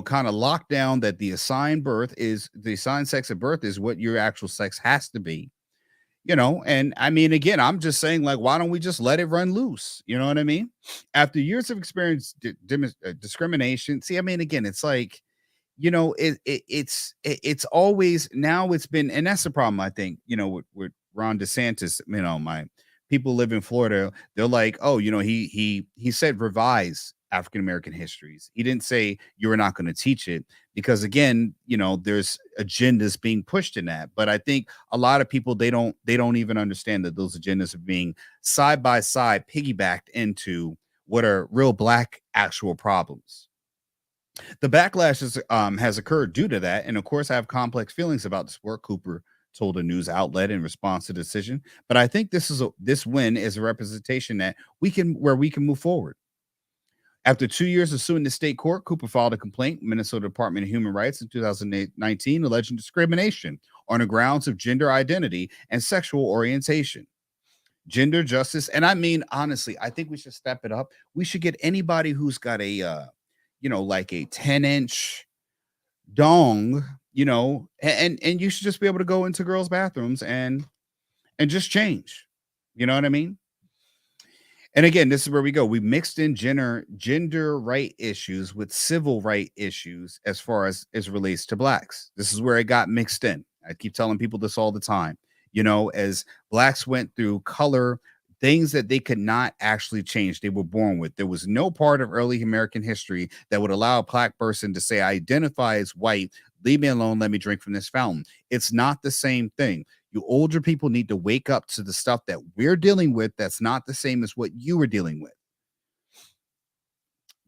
kind of locked down that the assigned sex at birth is what your actual sex has to be, and I mean, again, I'm just saying, like, why don't we just let it run loose? You know what I mean? After years of experience discrimination, see, I mean, again, it's like, it's always, now it's been, and that's the problem, I think, with Ron DeSantis, my people live in Florida, they're like, oh, he said revise African American histories. He didn't say you were not going to teach it, because again, there's agendas being pushed in that. But I think a lot of people, they don't even understand that those agendas are being side by side piggybacked into what are real Black actual problems. The backlash has occurred due to that, and of course, I have complex feelings about the sport, Cooper told a news outlet in response to the decision. But I think this win is a representation that we can move forward. After 2 years of suing the state court, Cooper filed a complaint with Minnesota Department of Human Rights in 2019, alleging discrimination on the grounds of gender identity and sexual orientation. Gender justice, and I mean, honestly, I think we should step it up. We should get anybody who's got a, like a 10-inch dong, and you should just be able to go into girls' bathrooms and just change. You know what I mean? And again, this is where we go. We mixed in gender right issues with civil right issues as far as relates to Blacks. This is where it got mixed in. I keep telling people this all the time. As Blacks went through color, things that they could not actually change, they were born with. There was no part of early American history that would allow a Black person to say, I identify as white, leave me alone, let me drink from this fountain. It's not the same thing. You older people need to wake up to the stuff that we're dealing with that's not the same as what you were dealing with.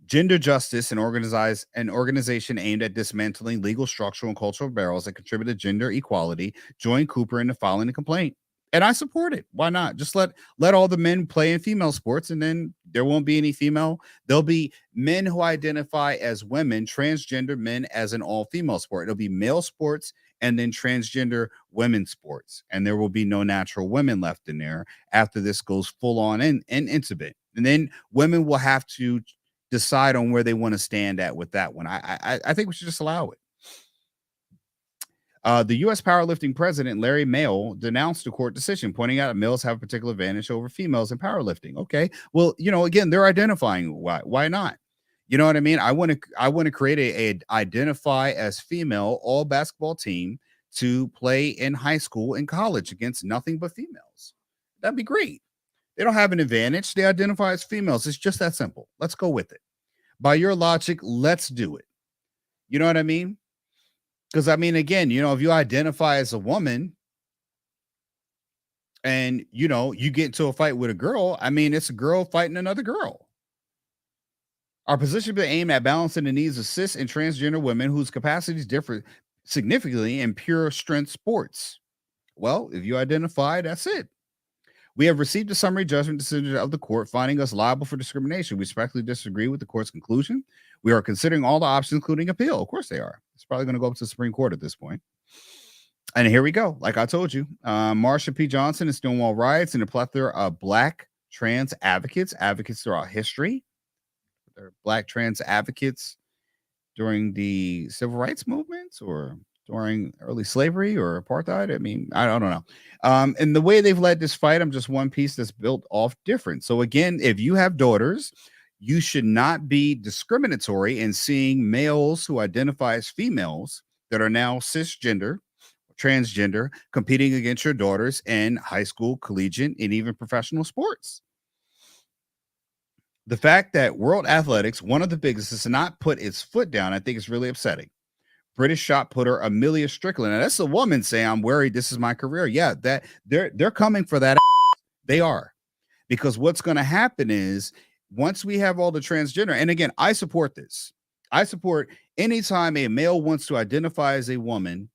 Gender Justice, an organization aimed at dismantling legal, structural, and cultural barriers that contribute to gender equality, joined Cooper in filing a complaint. And I support it. Why not? Just let all the men play in female sports, and then there won't be any female. There'll be men who identify as women, transgender men as an all-female sport. It'll be male sports and then transgender women's sports. And there will be no natural women left in there after this goes full on and intimate. And then women will have to decide on where they want to stand at with that one. I think we should just allow it. The U.S. powerlifting president, Larry Mayo, denounced a court decision, pointing out that males have a particular advantage over females in powerlifting. Okay, well, again, they're identifying why not? You know what I mean? I want to create a identify as female all basketball team to play in high school and college against nothing but females. That'd be great. They don't have an advantage. They identify as females. It's just that simple. Let's go with it. By your logic, let's do it. You know what I mean? Because, I mean, again, if you identify as a woman and, you get into a fight with a girl, I mean, it's a girl fighting another girl. Our position will aim at balancing the needs of cis and transgender women whose capacities differ significantly in pure strength sports. Well, if you identify, that's it. We have received a summary judgment decision of the court finding us liable for discrimination. We respectfully disagree with the court's conclusion. We are considering all the options, including appeal. Of course they are. It's probably going to go up to the Supreme Court at this point. And here we go. Like I told you, Marsha P. Johnson and Stonewall riots and a plethora of Black trans advocates throughout history. They're Black trans advocates during the civil rights movements or during early slavery or apartheid. I mean, I don't know. And the way they've led this fight, I'm just one piece that's built off different. So again, if you have daughters, you should not be discriminatory in seeing males who identify as females that are now cisgender, transgender, competing against your daughters in high school, collegiate, and even professional sports. The fact that World Athletics, one of the biggest, has not put its foot down, I think is really upsetting. British shot putter Amelia Strickland, and that's a woman saying, I'm worried this is my career. Yeah, that they're coming for that. They are. Because what's going to happen is once we have all the transgender, and again, I support this. I support anytime a male wants to identify as a woman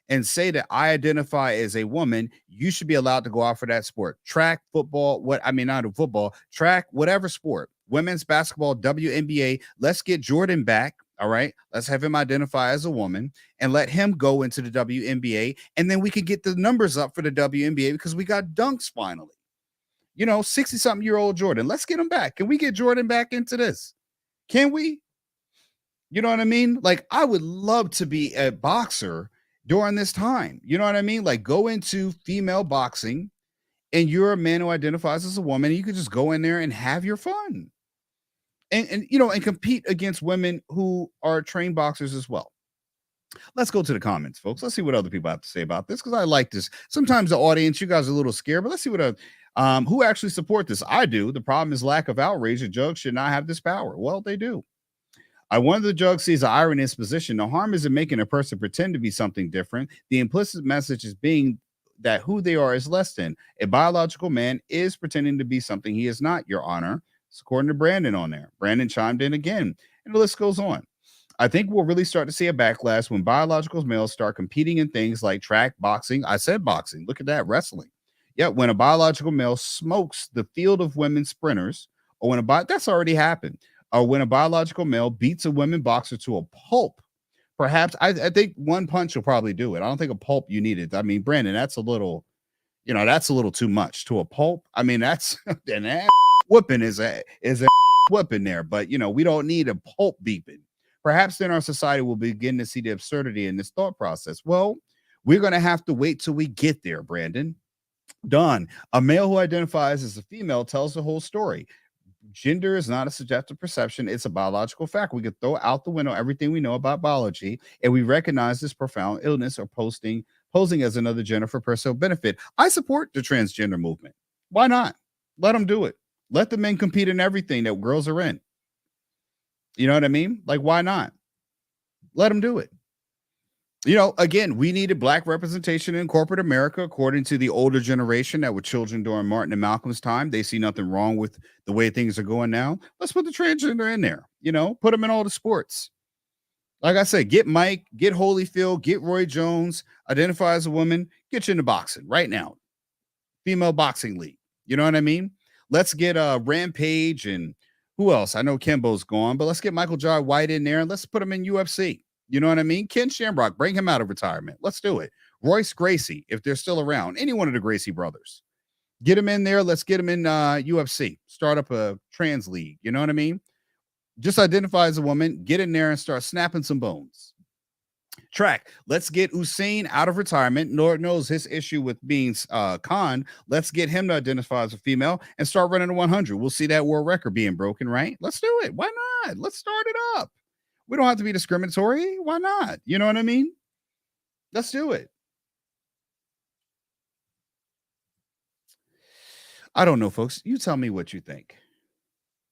and say that I identify as a woman, you should be allowed to go out for that sport. Track, football, not a football, track, whatever sport. Women's basketball, WNBA. Let's get Jordan back. All right. Let's have him identify as a woman and let him go into the WNBA. And then we can get the numbers up for the WNBA because we got dunks finally. 60-something-year-old Jordan. Let's get him back. Can we get Jordan back into this? Can we? You know what I mean? Like, I would love to be a boxer during this time. You know what I mean? Like, go into female boxing and you're a man who identifies as a woman. And you could just go in there and have your fun. And compete against women who are trained boxers as well. Let's go to the comments, folks. Let's see what other people have to say about this because I like this. Sometimes the audience, you guys are a little scared, but let's see what who actually support this. I do. The problem is lack of outrage. The jugs should not have this power. Well, they do. One of the jugs sees the irony in his position. No harm is in making a person pretend to be something different. The implicit message is being that who they are is less than. A biological man is pretending to be something he is not, Your Honor. It's according to Brandon on there. Brandon chimed in again, and the list goes on. I think we'll really start to see a backlash when biological males start competing in things like track, boxing. I said boxing. Look at that, wrestling. Yeah, when a biological male smokes the field of women sprinters, or that's already happened. Or when a biological male beats a women boxer to a pulp. Perhaps I think one punch will probably do it. I don't think a pulp you need it. I mean, Brandon, that's a little too much to a pulp. I mean, that's an ass whooping is a whooping there, but we don't need a pulp beeping. Perhaps then our society will begin to see the absurdity in this thought process. Well, we're going to have to wait till we get there, Brandon. Don, a male who identifies as a female tells the whole story. Gender is not a subjective perception. It's a biological fact. We could throw out the window everything we know about biology, and we recognize this profound illness or posing as another gender for personal benefit. I support the transgender movement. Why not? Let them do it. Let the men compete in everything that girls are in. You know what I mean? Like, why not? Let them do it. Again, we needed black representation in corporate America, according to the older generation that were children during Martin and Malcolm's time. They see nothing wrong with the way things are going now. Let's put the transgender in there, put them in all the sports. Like I said, get Mike, get Holyfield, get Roy Jones, identify as a woman, get you into boxing right now. Female boxing league. You know what I mean? Let's get Rampage and who else? I know Kimbo's gone, but let's get Michael Jai White in there and let's put him in UFC. You know what I mean? Ken Shamrock, bring him out of retirement. Let's do it. Royce Gracie, if they're still around, any one of the Gracie brothers, get him in there. Let's get him in UFC. Start up a trans league. You know what I mean? Just identify as a woman, get in there and start snapping some bones. Track. Let's get Usain out of retirement. Lord knows his issue with being Khan. Let's get him to identify as a female and start running a 100. We'll see that world record being broken, right? Let's do it. Why not? Let's start it up. We don't have to be discriminatory. Why not? You know what I mean? Let's do it. I don't know, folks. You tell me what you think.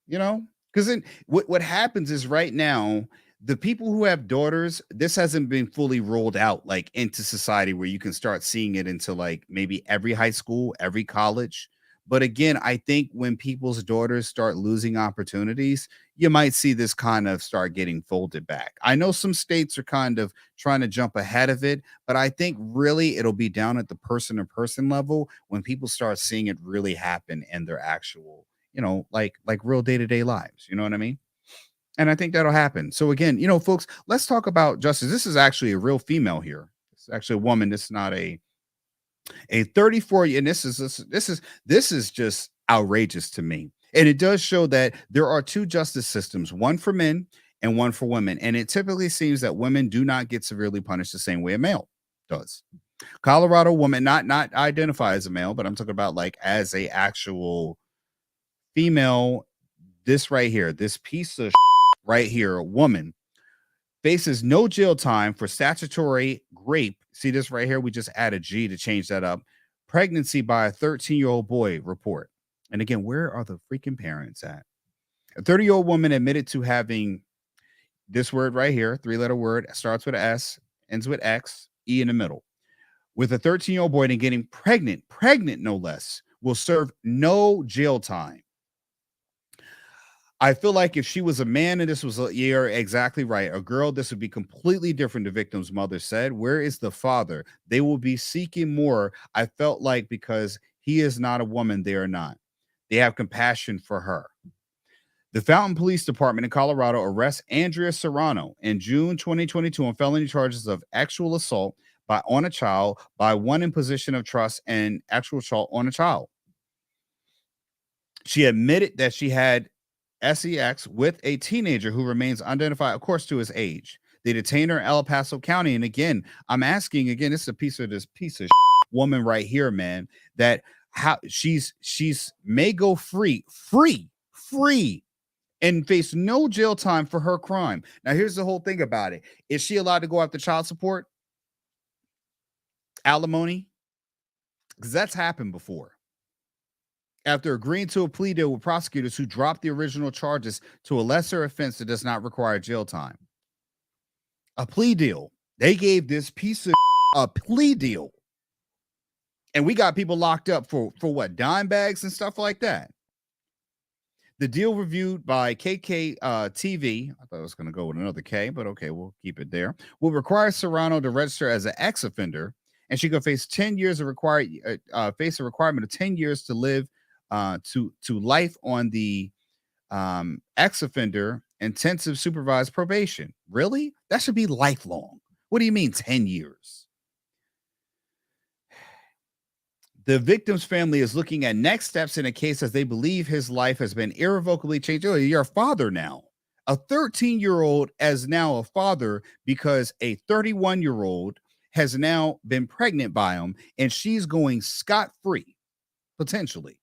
Because then what happens is right now, the people who have daughters, this hasn't been fully rolled out like into society where you can start seeing it into like maybe every high school, every college. But again, I think when people's daughters start losing opportunities, you might see this kind of start getting folded back. I know some states are kind of trying to jump ahead of it, but I think really it'll be down at the person-to-person level when people start seeing it really happen in their actual, like real day-to-day lives. You know what I mean? And I think that'll happen. So again, folks, let's talk about justice. This is actually a real female here. It's actually a woman. This is not a 34, and this is just outrageous to me. And it does show that there are two justice systems, one for men and one for women. And it typically seems that women do not get severely punished the same way a male does. Colorado woman, not identify as a male, but I'm talking about like as a actual female. This right here, this piece of right here, a woman faces no jail time for statutory rape. See this right here? We just added G to change that up. Pregnancy by a 13-year-old boy report. And again, where are the freaking parents at? A 30-year-old woman admitted to having this word right here, three-letter word, starts with an S, ends with X, E in the middle. With a 13-year-old boy and getting pregnant no less, will serve no jail time. I feel like if she was a man and this was you're exactly right. A girl, this would be completely different. The victim's mother said, "Where is the father? They will be seeking more." I felt like because he is not a woman, they are not. They have compassion for her. The Fountain Police Department in Colorado arrests Andrea Serrano in June 2022 on felony charges of actual assault on a child by one in position of trust and actual assault on a child. She admitted that she had sex with a teenager who remains unidentified, of course, to his age. They detained her in El Paso County. And again, I'm asking again, this is a piece of woman right here, man, that how she's may go free, and face no jail time for her crime. Now, here's the whole thing about it. Is she allowed to go after child support? Alimony? Because that's happened before. After agreeing to a plea deal with prosecutors who dropped the original charges to a lesser offense that does not require jail time. A plea deal. They gave this piece of a plea deal. And we got people locked up for what? Dime bags and stuff like that. The deal reviewed by KK TV, I thought I was going to go with another K, but okay, we'll keep it there, will require Serrano to register as an ex-offender, and she could face 10 years of face a requirement of 10 years to live to life on the ex-offender intensive supervised probation. Really? That should be lifelong. What do you mean 10 years? The victim's family is looking at next steps in a case as they believe his life has been irrevocably changed. Oh, you're a father now. A 13-year-old is now a father because a 31-year-old has now been pregnant by him, and she's going scot-free, potentially,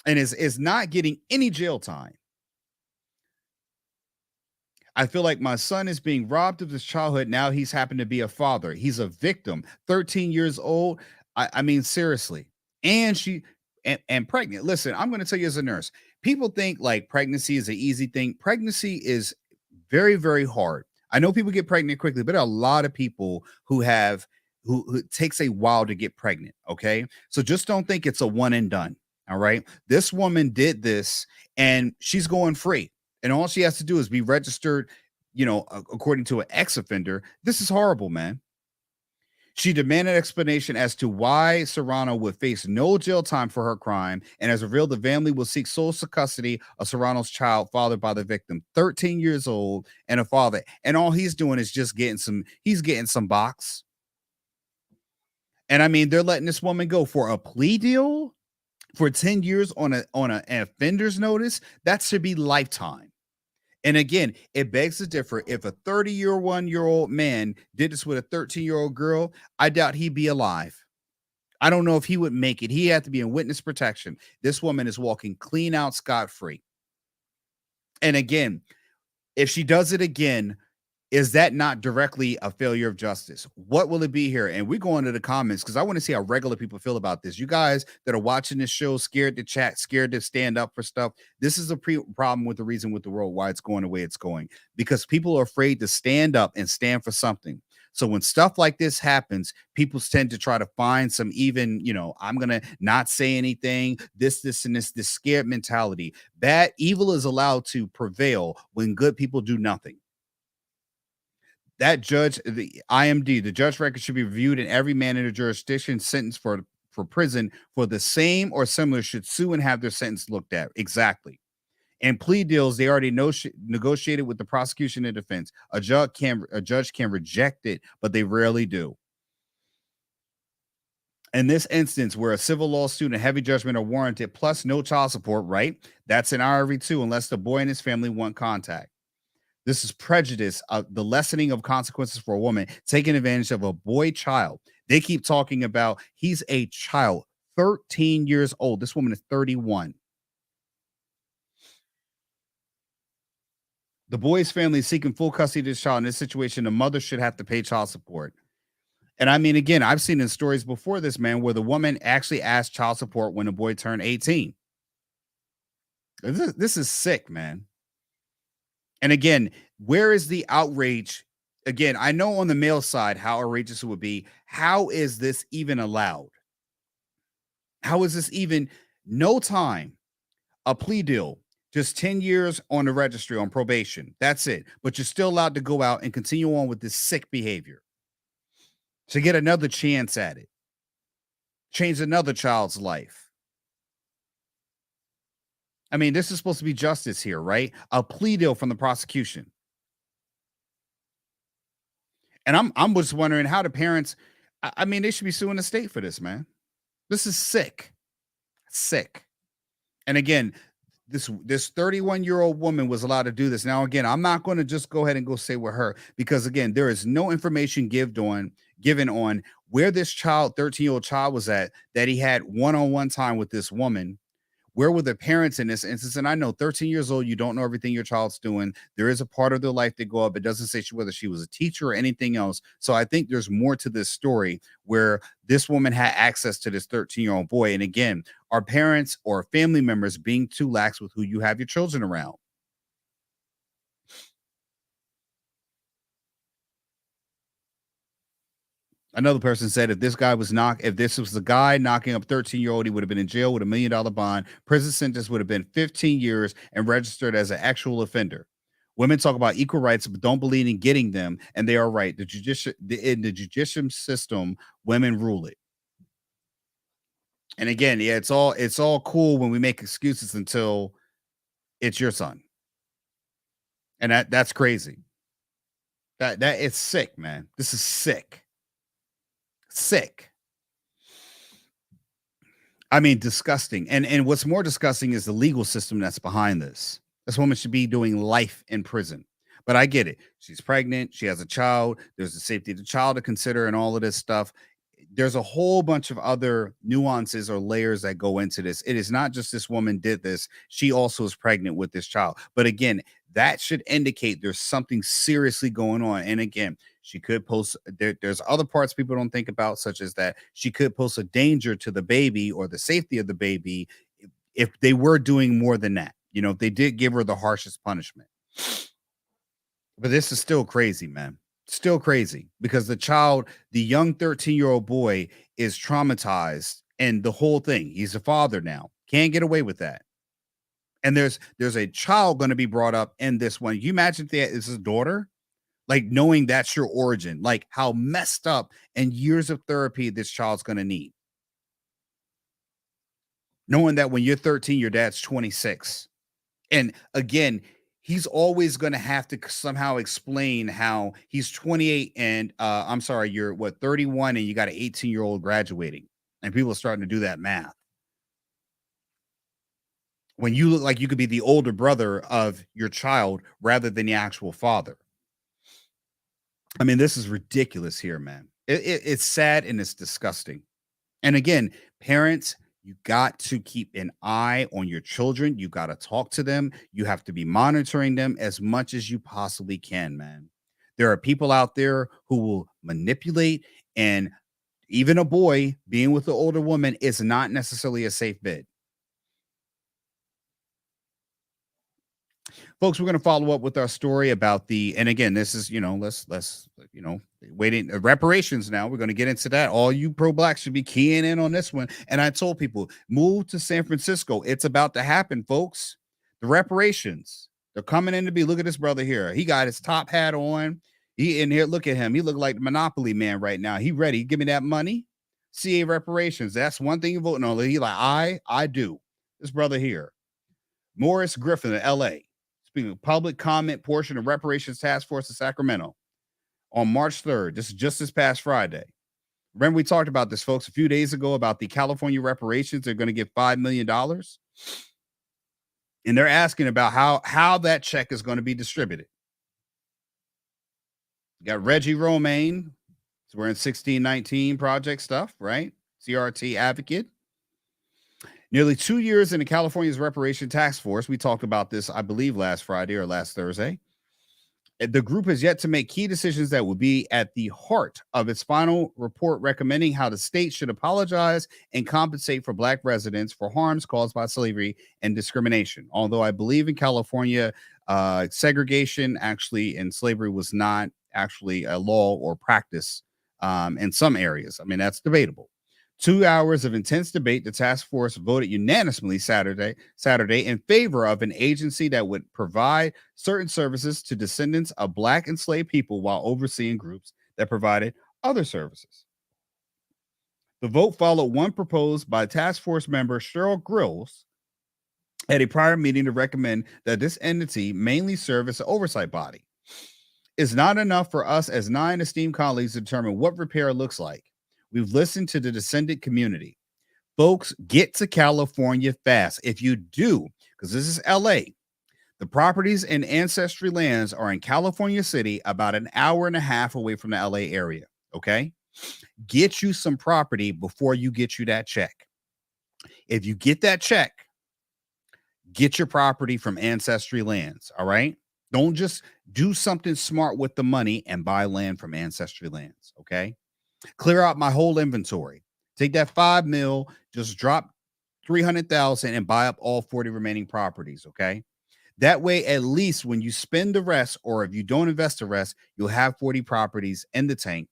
and is not getting any jail time. I feel like my son is being robbed of his childhood. Now he's happened to be a father. He's a victim, 13 years old. I mean, seriously. And she and pregnant. Listen, I'm going to tell you as a nurse, people think like pregnancy is an easy thing. Pregnancy is very, very hard. I know people get pregnant quickly, but there are a lot of people who it takes a while to get pregnant. Okay. So just don't think it's a one and done. All right. This woman did this and she's going free. And all she has to do is be registered, according to an ex-offender. This is horrible, man. She demanded explanation as to why Serrano would face no jail time for her crime, and as revealed, the family will seek sole custody of Serrano's child fathered by the victim, 13 years old, and a father. And all he's doing is just getting some box. And I mean, they're letting this woman go for a plea deal for 10 years on an offender's notice. That should be lifetime. And again, it begs to differ. If a 31-year-old man did this with a 13-year-old girl, I doubt he'd be alive. I don't know if he would make it. He had to be in witness protection. This woman is walking clean out scot-free. And again, if she does it again, is that not directly a failure of justice? What will it be here? And we go into the comments because I want to see how regular people feel about this. You guys that are watching this show, scared to chat, scared to stand up for stuff. This is a problem with the reason with the world, why it's going the way it's going, because people are afraid to stand up and stand for something. So when stuff like this happens, people tend to try to find some I'm going to not say anything, this, and this scared mentality. Evil is allowed to prevail when good people do nothing. That judge, the IMD, the judge record should be reviewed, and every man in a jurisdiction sentenced for prison for the same or similar should sue and have their sentence looked at. Exactly. And plea deals, they already negotiated with the prosecution and defense. A judge can reject it, but they rarely do. In this instance, where a civil lawsuit and heavy judgment are warranted, plus no child support, right? That's an IRV too, unless the boy and his family want contact. This is prejudice, the lessening of consequences for a woman taking advantage of a boy child. They keep talking about he's a child, 13 years old. This woman is 31. The boy's family is seeking full custody of this child. In this situation, the mother should have to pay child support. And I mean, again, I've seen in stories before this, man, where the woman actually asked child support when the boy turned 18. This is sick, man. And again, where is the outrage? Again, I know on the male side how outrageous it would be. How is this even allowed? How is this even no time? A plea deal, Just 10 years on the registry on probation. That's it. But you're still allowed to go out and continue on with this sick behavior to get another chance at it, change another child's life. I mean, this is supposed to be justice here, right? A plea deal from the prosecution. And I'm just wondering how the parents, I mean, they should be suing the state for this, man. This is sick. Sick. And again, this 31-year-old woman was allowed to do this. Now, again, I'm not going to just go ahead and go say with her, because again, there is no information given on where this child, 13-year-old child, was at, that he had one-on-one time with this woman. Where were the parents in this instance? And I know 13 years old, you don't know everything your child's doing. There is a part of their life that go up. It doesn't say whether she was a teacher or anything else. So I think there's more to this story where this woman had access to this 13-year-old boy. And again, are parents or family members being too lax with who you have your children around? Another person said if this was the guy knocking up 13-year-old, he would have been in jail with $1 million bond. Prison sentence would have been 15 years and registered as an actual offender. Women talk about equal rights, but don't believe in getting them, and they are right. In the judicial system, women rule it. And again, yeah, it's all cool when we make excuses until it's your son, and that's crazy. That it's sick, man. This is sick. Sick. I mean, disgusting. And what's more disgusting is the legal system that's behind this. This woman should be doing life in prison. But I get it. She's pregnant. She has a child. There's the safety of the child to consider and all of this stuff. There's a whole bunch of other nuances or layers that go into this. It is not just this woman did this. She also is pregnant with this child. But again, that should indicate there's something seriously going on. And again, she could pose, there's other parts people don't think about, such as that she could pose a danger to the baby or the safety of the baby if they were doing more than that. You know, if they did give her the harshest punishment. But this is still crazy, man. Still crazy, because the young 13-year-old boy is traumatized, and the whole thing, he's a father now. Can't get away with that. And there's a child going to be brought up in this one. You imagine if it's his daughter? Like, knowing that's your origin, like how messed up and years of therapy this child's going to need. Knowing that when you're 13, your dad's 26. And again, he's always going to have to somehow explain how he's 28 and I'm sorry, you're 31 and you got an 18-year-old graduating. And people are starting to do that math. When you look like you could be the older brother of your child rather than the actual father. I mean, this is ridiculous here, man. It's sad and it's disgusting. And again, parents, you got to keep an eye on your children. You got to talk to them. You have to be monitoring them as much as you possibly can, man. There are people out there who will manipulate, and even a boy being with an older woman is not necessarily a safe bet. Folks, we're going to follow up with our story about and again, this is, let's waiting reparations. Now we're going to get into that. All you pro-black should be keying in on this one. And I told people, move to San Francisco. It's about to happen, folks. The reparations, they're coming in to be. Look at this brother here. He got his top hat on. He in here. Look at him. He look like the Monopoly man right now. He ready. Give me that money. CA reparations. That's one thing you're voting on. He like, I do. This brother here, Morris Griffin of LA. Speaking of public comment portion of reparations task force in Sacramento on March 3rd. This is just this past Friday. Remember, we talked about this, folks, a few days ago about the California reparations. They're going to give $5 million. And they're asking about how that check is going to be distributed. You got Reggie Romaine. So we're in 1619 project stuff, right? CRT advocate. Nearly 2 years in the California's reparation task force. We talked about this, I believe, last Friday or last Thursday. The group has yet to make key decisions that will be at the heart of its final report, recommending how the state should apologize and compensate for Black residents for harms caused by slavery and discrimination. Although I believe in California, segregation actually and slavery was not actually a law or practice in some areas. I mean, that's debatable. 2 hours of intense debate, the task force voted unanimously Saturday in favor of an agency that would provide certain services to descendants of Black enslaved people while overseeing groups that provided other services. The vote followed one proposed by task force member Cheryl Grills at a prior meeting to recommend that this entity mainly serve as an oversight body. It's not enough for us as 9 esteemed colleagues to determine what repair looks like. We've listened to the descendant community. Folks, get to California fast. If you do, because this is LA, the properties in Ancestrylands are in California City, about an hour and a half away from the LA area. Okay? Get you some property before you get you that check. If you get that check, get your property from Ancestrylands. All right? Don't just do something smart with the money and buy land from Ancestrylands. Okay? Clear out my whole inventory. Take that 5 mil, just drop 300,000 and buy up all 40 remaining properties. Okay. That way, at least when you spend the rest, or if you don't invest the rest, you'll have 40 properties in the tank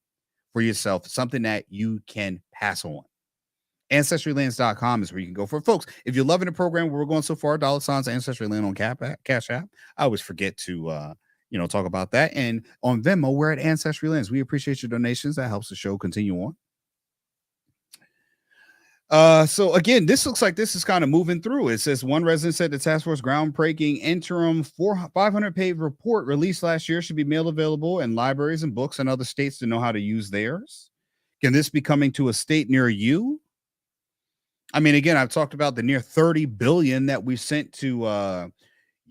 for yourself, something that you can pass on. Ancestrylands.com is where you can go for folks. If you're loving the program where we're going so far, $signs Ancestryland on Cash App. I always forget to talk about that. And on Venmo, we're at Ancestrylands. We appreciate your donations. That helps the show continue on. So again, this looks like this is kind of moving through. It says one resident said the task force groundbreaking interim 500-page report released last year should be mailed available in libraries and books in other states to know how to use theirs. Can this be coming to a state near you? I mean, again, I've talked about the near 30 billion that we sent to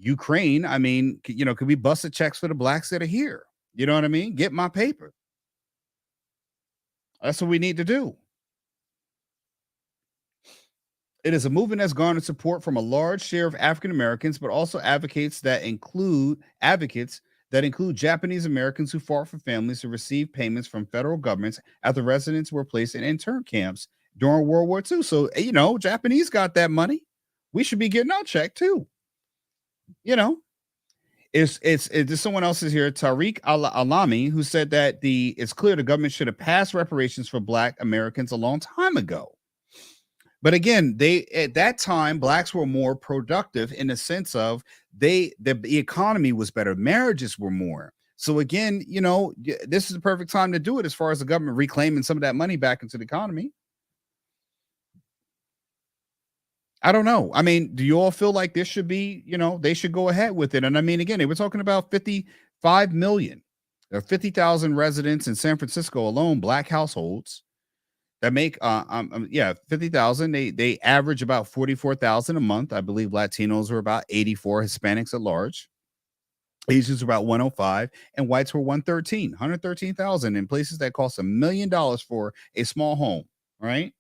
Ukraine. I mean, could we bust the checks for the Blacks that are here? You know what I mean? Get my paper. That's what we need to do. It is a movement that's garnered support from a large share of African Americans, but also advocates that include Japanese Americans who fought for families who received payments from federal governments after residents were placed in intern camps during World War II. So, Japanese got that money. We should be getting our check too. It's someone else is here, Tariq Alami, who said that it's clear the government should have passed reparations for Black Americans a long time ago. But again, at that time, Blacks were more productive in the sense of the economy was better. Marriages were more. So again, this is the perfect time to do it as far as the government reclaiming some of that money back into the economy. I don't know. I mean, do you all feel like this should be, they should go ahead with it? And I mean, again, they were talking about 55 million. There are 50,000 residents in San Francisco alone, Black households that make 50,000. They average about 44,000 a month. I believe Latinos were about 84, Hispanics at large. Asians were about 105, and whites were 113,000 in places that cost $1 million for a small home, right?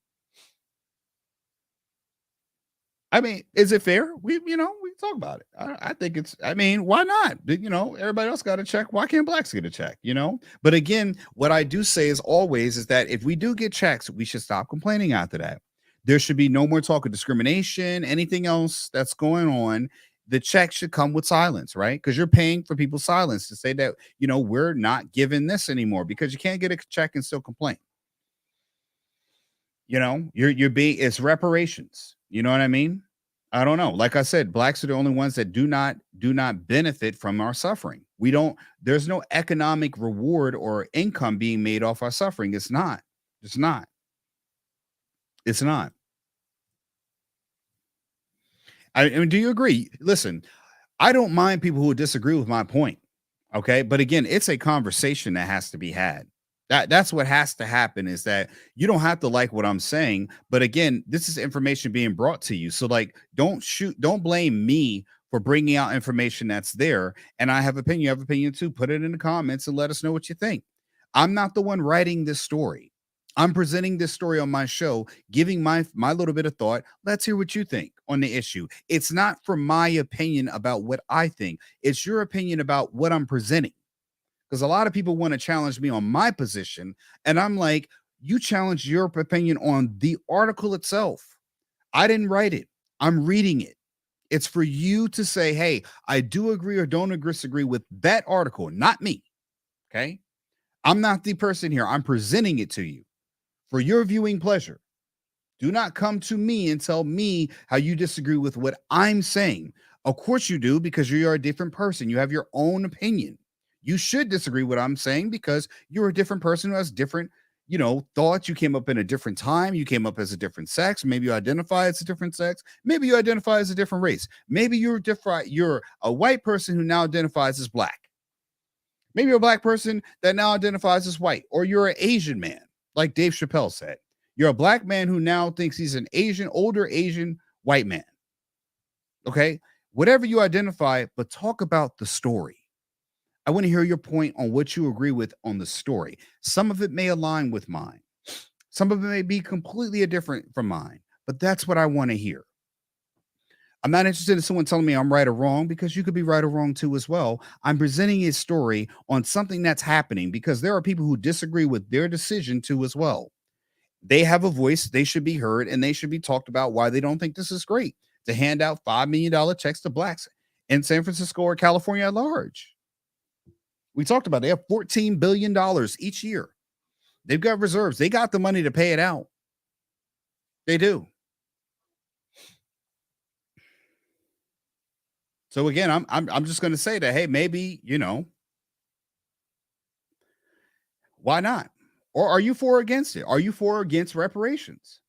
I mean, is it fair? We talk about it. I think why not? Everybody else got a check. Why can't Blacks get a check? But again, what I do say is always is that if we do get checks, we should stop complaining after that. There should be no more talk of discrimination, anything else that's going on. The check should come with silence, right? Because you're paying for people's silence to say that, we're not giving this anymore, because you can't get a check and still complain. It's reparations. You know what I mean? I don't know. Like I said, Blacks are the only ones that do not benefit from our suffering. There's no economic reward or income being made off our suffering. It's not. I mean, do you agree? Listen, I don't mind people who disagree with my point. Okay. But again, it's a conversation that has to be had. That's what has to happen, is that you don't have to like what I'm saying. But again, this is information being brought to you. So don't blame me for bringing out information that's there. And I have opinion, you have opinion too. Put it in the comments and let us know what you think. I'm not the one writing this story. I'm presenting this story on my show, giving my little bit of thought. Let's hear what you think on the issue. It's not for my opinion about what I think. It's your opinion about what I'm presenting. Because a lot of people want to challenge me on my position. And I'm like, you challenge your opinion on the article itself. I didn't write it. I'm reading it. It's for you to say, hey, I do agree or don't disagree with that article, not me. Okay. I'm not the person here. I'm presenting it to you for your viewing pleasure. Do not come to me and tell me how you disagree with what I'm saying. Of course you do, because you're a different person. You have your own opinion. You should disagree with what I'm saying because you're a different person who has different, thoughts. You came up in a different time. You came up as a different sex. Maybe you identify as a different sex. Maybe you identify as a different race. Maybe you're different. You're a white person who now identifies as black. Maybe you're a black person that now identifies as white, or you're an Asian man, like Dave Chappelle said. You're a black man who now thinks he's an older Asian white man. Okay? Whatever you identify, but talk about the story. I want to hear your point on what you agree with on the story. Some of it may align with mine. Some of it may be completely different from mine, but that's what I want to hear. I'm not interested in someone telling me I'm right or wrong, because you could be right or wrong too as well. I'm presenting a story on something that's happening because there are people who disagree with their decision too as well. They have a voice, they should be heard, and they should be talked about why they don't think this is great to hand out $5 million checks to blacks in San Francisco or California at large. We talked about they have $14 billion each year. They've got reserves. They got the money to pay it out. They do. So again, I'm just going to say that, hey, maybe, why not? Or are you for or against it? Are you for or against reparations?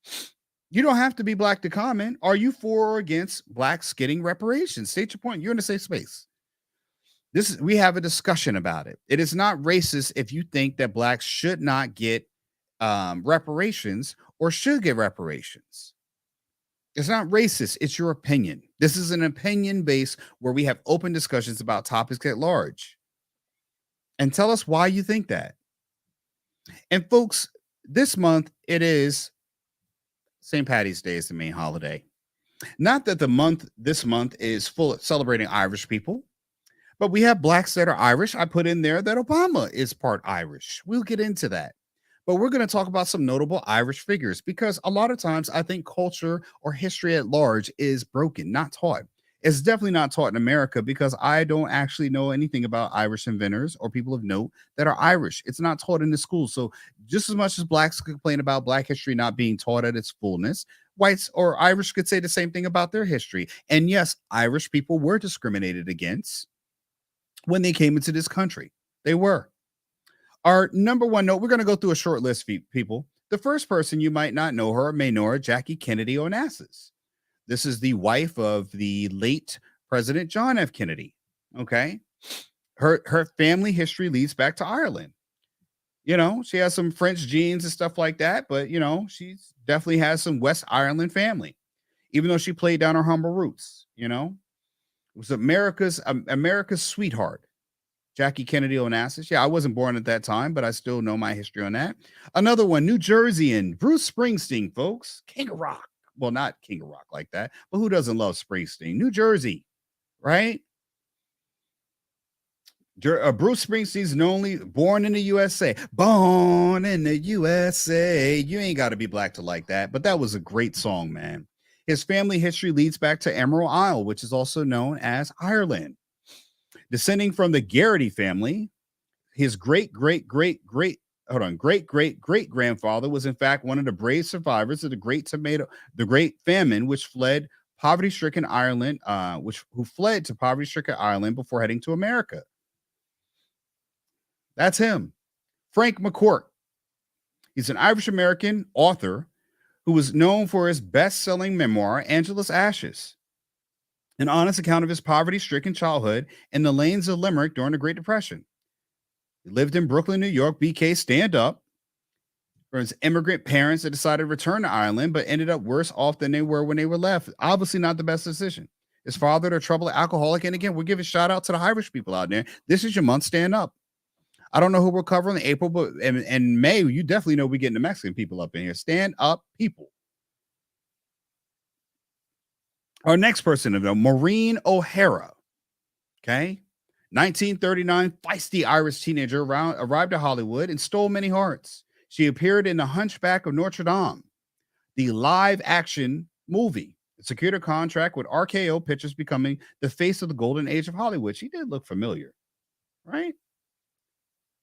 You don't have to be black to comment. Are you for or against blacks getting reparations? State your point. You're in a safe space. We have a discussion about it. It is not racist if you think that blacks should not get reparations or should get reparations. It's not racist. It's your opinion. This is an opinion base where we have open discussions about topics at large. And tell us why you think that. And folks, this month, it is St. Patty's Day is the main holiday. Not that this month is full of celebrating Irish people, but we have blacks that are Irish. I put in there that Obama is part Irish. We'll get into that. But we're going to talk about some notable Irish figures, because a lot of times I think culture or history at large is broken, not taught. It's definitely not taught in America, because I don't actually know anything about Irish inventors or people of note that are Irish. It's not taught in the schools. So just as much as blacks complain about black history not being taught at its fullness, whites or Irish could say the same thing about their history. And yes, Irish people were discriminated against when they came into this country. They were. Our number one note, we're going to go through a short list, people. The first person, you might not know her or may know her, Jackie Kennedy Onassis. This is the wife of the late President John F. Kennedy. Okay. Her family history leads back to Ireland. She has some French genes and stuff like that, but she definitely has some West Ireland family, even though she played down her humble roots. It was America's sweetheart, Jackie Kennedy Onassis. Yeah, I wasn't born at that time, but I still know my history on that. Another one, New Jerseyan, Bruce Springsteen, folks. King of Rock. Well, not King of Rock like that, but who doesn't love Springsteen? New Jersey, right? Bruce Springsteen's born in the USA. Born in the USA. You ain't got to be black to like that, but that was a great song, man. His family history leads back to Emerald Isle, which is also known as Ireland. Descending from the Garrity family, his great-great-great-grandfather was in fact one of the brave survivors of the Great Famine, which fled poverty-stricken Ireland, who fled to poverty-stricken Ireland before heading to America. That's him. Frank McCourt. He's an Irish-American author who was known for his best-selling memoir, Angela's Ashes, an honest account of his poverty-stricken childhood in the lanes of Limerick during the Great Depression. He lived in Brooklyn, New York. BK, stand up. For his immigrant parents that decided to return to Ireland, but ended up worse off than they were when they were left. Obviously not the best decision. His father, a troubled alcoholic. And again, we'll give a shout out to the Irish people out there. This is your month. Stand up. I don't know who we're covering in April, but in May, you definitely know we're getting the Mexican people up in here. Stand up, people. Our next person, Maureen O'Hara. Okay. 1939, feisty Irish teenager arrived at Hollywood and stole many hearts. She appeared in The Hunchback of Notre Dame, the live action movie. It secured a contract with RKO Pictures, becoming the face of the golden age of Hollywood. She did look familiar, right?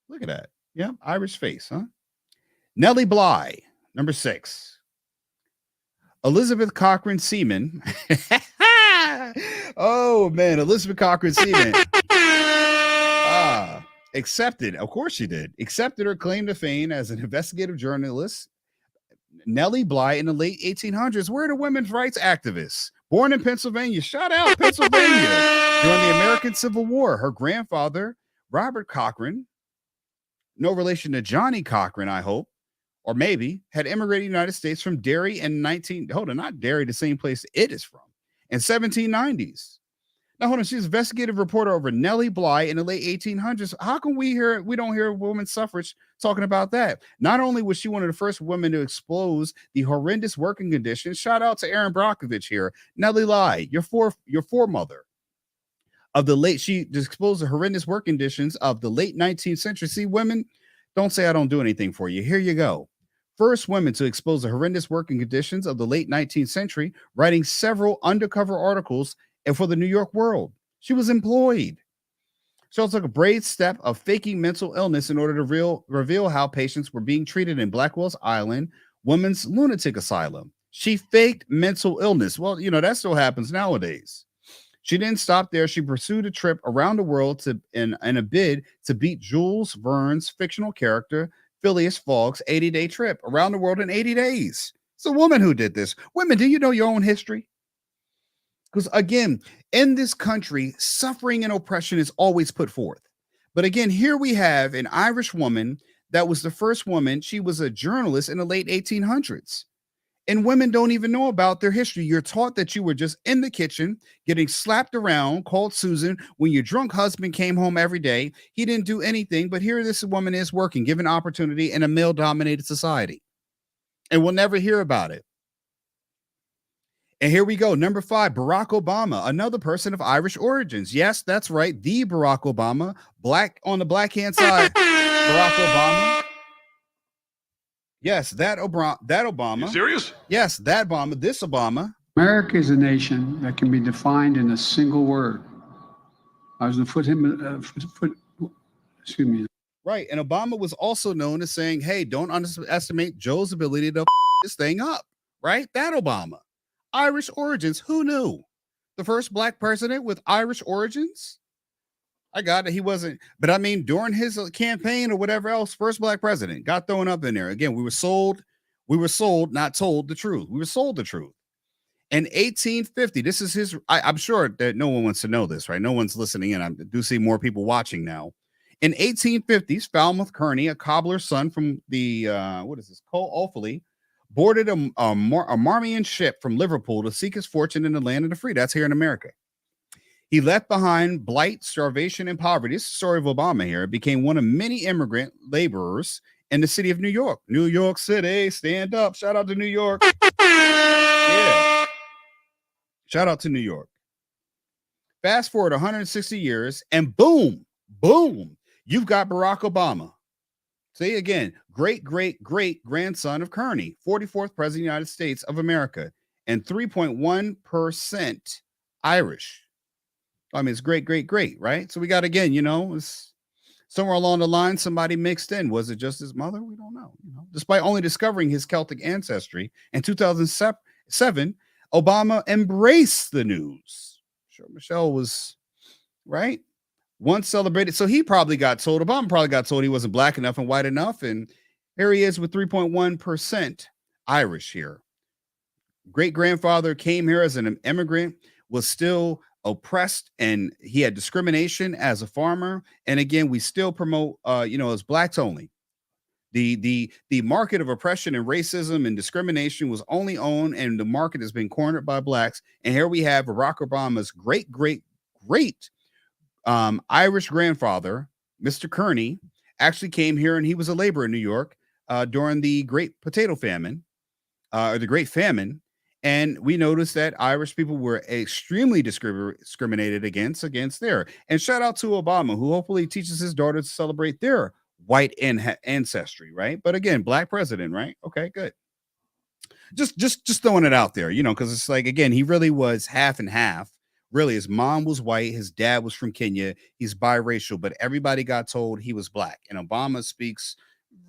Look at that. Yeah, Irish face, huh? Nellie Bly, number 6. Elizabeth Cochran Seaman. Oh man, Elizabeth Cochran Seaman. Accepted, of course she did, accepted her claim to fame as an investigative journalist, Nellie Bly, in the late 1800s. Where are the women's rights activists? Born in Pennsylvania, shout out Pennsylvania, during the American Civil War. Her grandfather, Robert Cochran, no relation to Johnny Cochran, I hope, or maybe, had immigrated to the United States from Derry in not Derry, the same place it is from, in 1790s. Now, hold on, she's an investigative reporter over Nellie Bly in the late 1800s. How can we don't hear women's suffrage talking about that? Not only was she one of the first women to expose the horrendous working conditions, shout out to Aaron Brockovich here, Nellie Bly, your foremother of the late, she exposed the horrendous work conditions of the late 19th century. See, women, don't say I don't do anything for you. Here you go. First women to expose the horrendous working conditions of the late 19th century, writing several undercover articles and for the New York World. She was employed. She also took a brave step of faking mental illness in order to reveal how patients were being treated in Blackwell's Island Women's Lunatic Asylum. She faked mental illness. Well, that still happens nowadays. She didn't stop there. She pursued a trip around the world in a bid to beat Jules Verne's fictional character, Phileas Fogg's 80-day trip around the world in 80 days. It's a woman who did this. Women, do you know your own history? Because again, in this country, suffering and oppression is always put forth. But again, here we have an Irish woman that was the first woman. She was a journalist in the late 1800s. And women don't even know about their history. You're taught that you were just in the kitchen, getting slapped around, called Susan, when your drunk husband came home every day. He didn't do anything, but here this woman is working, given opportunity in a male-dominated society. And we'll never hear about it. And here we go. Number 5, Barack Obama, another person of Irish origins. Yes, that's right. The Barack Obama, black on the black hand side. Barack Obama. Yes, that Obama. You serious? Yes, that Obama. This Obama. America is a nation that can be defined in a single word. I was going to excuse me. Right. And Obama was also known as saying, hey, don't underestimate Joe's ability to this thing up. Right? That Obama. Irish origins. Who knew? The first black president with Irish origins? I got it. He wasn't, but I mean, during his campaign or whatever else, first black president got thrown up in there. Again, we were sold, not told the truth. We were sold the truth. In 1850, this is his, I'm sure that no one wants to know this, right? No one's listening in. I do see more people watching now. In 1850s, Falmouth Kearney, a cobbler's son from the, Offaly, boarded a Marmion ship from Liverpool to seek his fortune in the land of the free. That's here in America. He left behind blight, starvation, and poverty. This is the story of Obama here. Became one of many immigrant laborers in the city of New York. New York City, stand up. Shout out to New York. Yeah. Shout out to New York. Fast forward 160 years, and boom, you've got Barack Obama. See, again, great-great-great-grandson of Kearney, 44th president of the United States of America, and 3.1% Irish. I mean, it's great, right? So we got, again, it's somewhere along the line, somebody mixed in. Was it just his mother? We don't know. Despite only discovering his Celtic ancestry in 2007, Obama embraced the news. Sure, Michelle was right. Once celebrated. So Obama probably got told he wasn't black enough and white enough. And here he is with 3.1% Irish here. Great-grandfather came here as an immigrant, was still oppressed, and he had discrimination as a farmer. And again, we still promote, as blacks only. The market of oppression and racism and discrimination was only owned, and the market has been cornered by blacks. And here we have Barack Obama's great Irish grandfather, Mr. Kearney, actually came here, and he was a laborer in New York during the Great Potato Famine, or the Great Famine. And we noticed that Irish people were extremely discriminated against there. And shout out to Obama, who hopefully teaches his daughter to celebrate their white ancestry, right? But again, black president, right? Okay, good. Just throwing it out there, because it's like, again, he really was half and half. Really, his mom was white, his dad was from Kenya, he's biracial, but everybody got told he was black. And Obama speaks